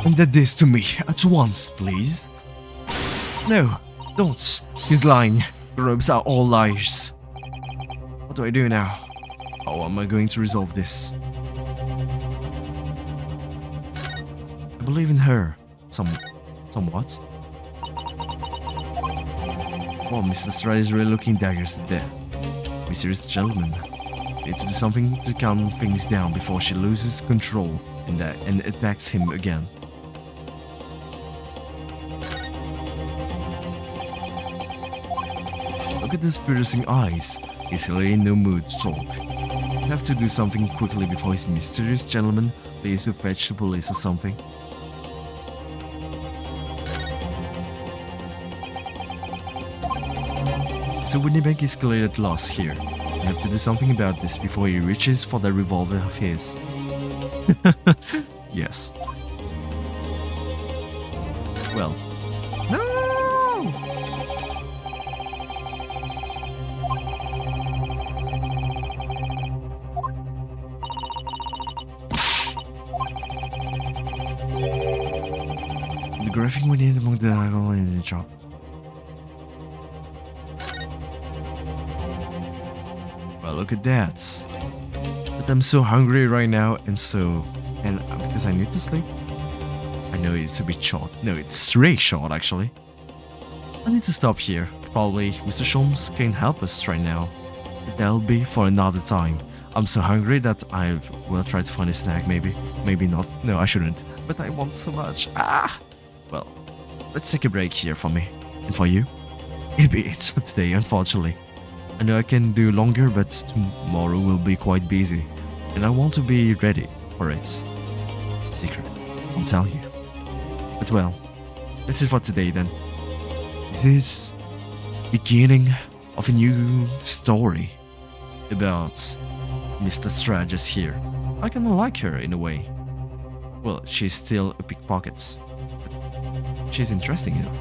Speaker 1: And that this to me at once, please. No, don't. He's lying. The robes are all lies. What do I do now? How am I going to resolve this? I believe in her. Somewhat. Oh, Mr. Stride is really looking daggers at there. Mysterious gentleman. Needs to do something to calm things down before she loses control and attacks him again. Look at those piercing eyes. He's really in no mood to talk. I have to do something quickly before his mysterious gentleman leaves to fetch the police or something. So Winnipeg is clearly at loss here. I have to do something about this before he reaches for that revolver of his. Yes. Well. No! The graphic we need among the in the shop. Well, look at that. But I'm so hungry right now, and because I need to sleep. I know it's a bit short. No, it's really short actually. I need to stop here. Probably Mr. Sholmes can help us right now. But that'll be for another time. I'm so hungry that I will try to find a snack, maybe. Maybe not. No, I shouldn't. But I want so much. Ah! Well, let's take a break here for me. And for you? It'll be it for today, unfortunately. I know I can do longer, but tomorrow will be quite busy. And I want to be ready for it. It's a secret. I'll tell you. But well, that's it for today then. This is beginning of a new story about Mr. Strategist here. I kinda like her in a way. Well, she's still a pickpocket, but she's interesting, you know.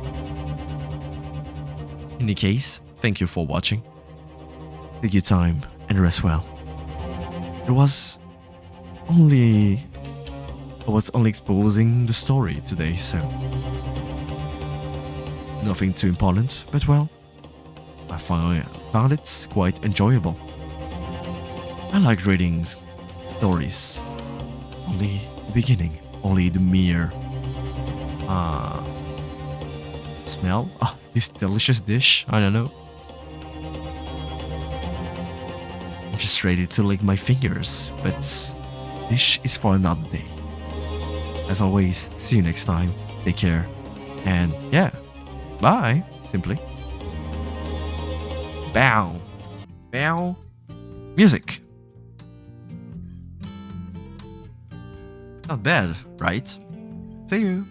Speaker 1: In any case, thank you for watching. Take your time and rest well. I was only exposing the story today, so nothing too important, but well, I found it quite enjoyable. I like reading stories. Only the beginning, only the mere smell of this delicious dish. I don't know. I'm just ready to lick my fingers, but dish is for another day. As always, see you next time. Take care, and yeah, bye. Simply. Bow. Bow. Music. Not bad, right? See you.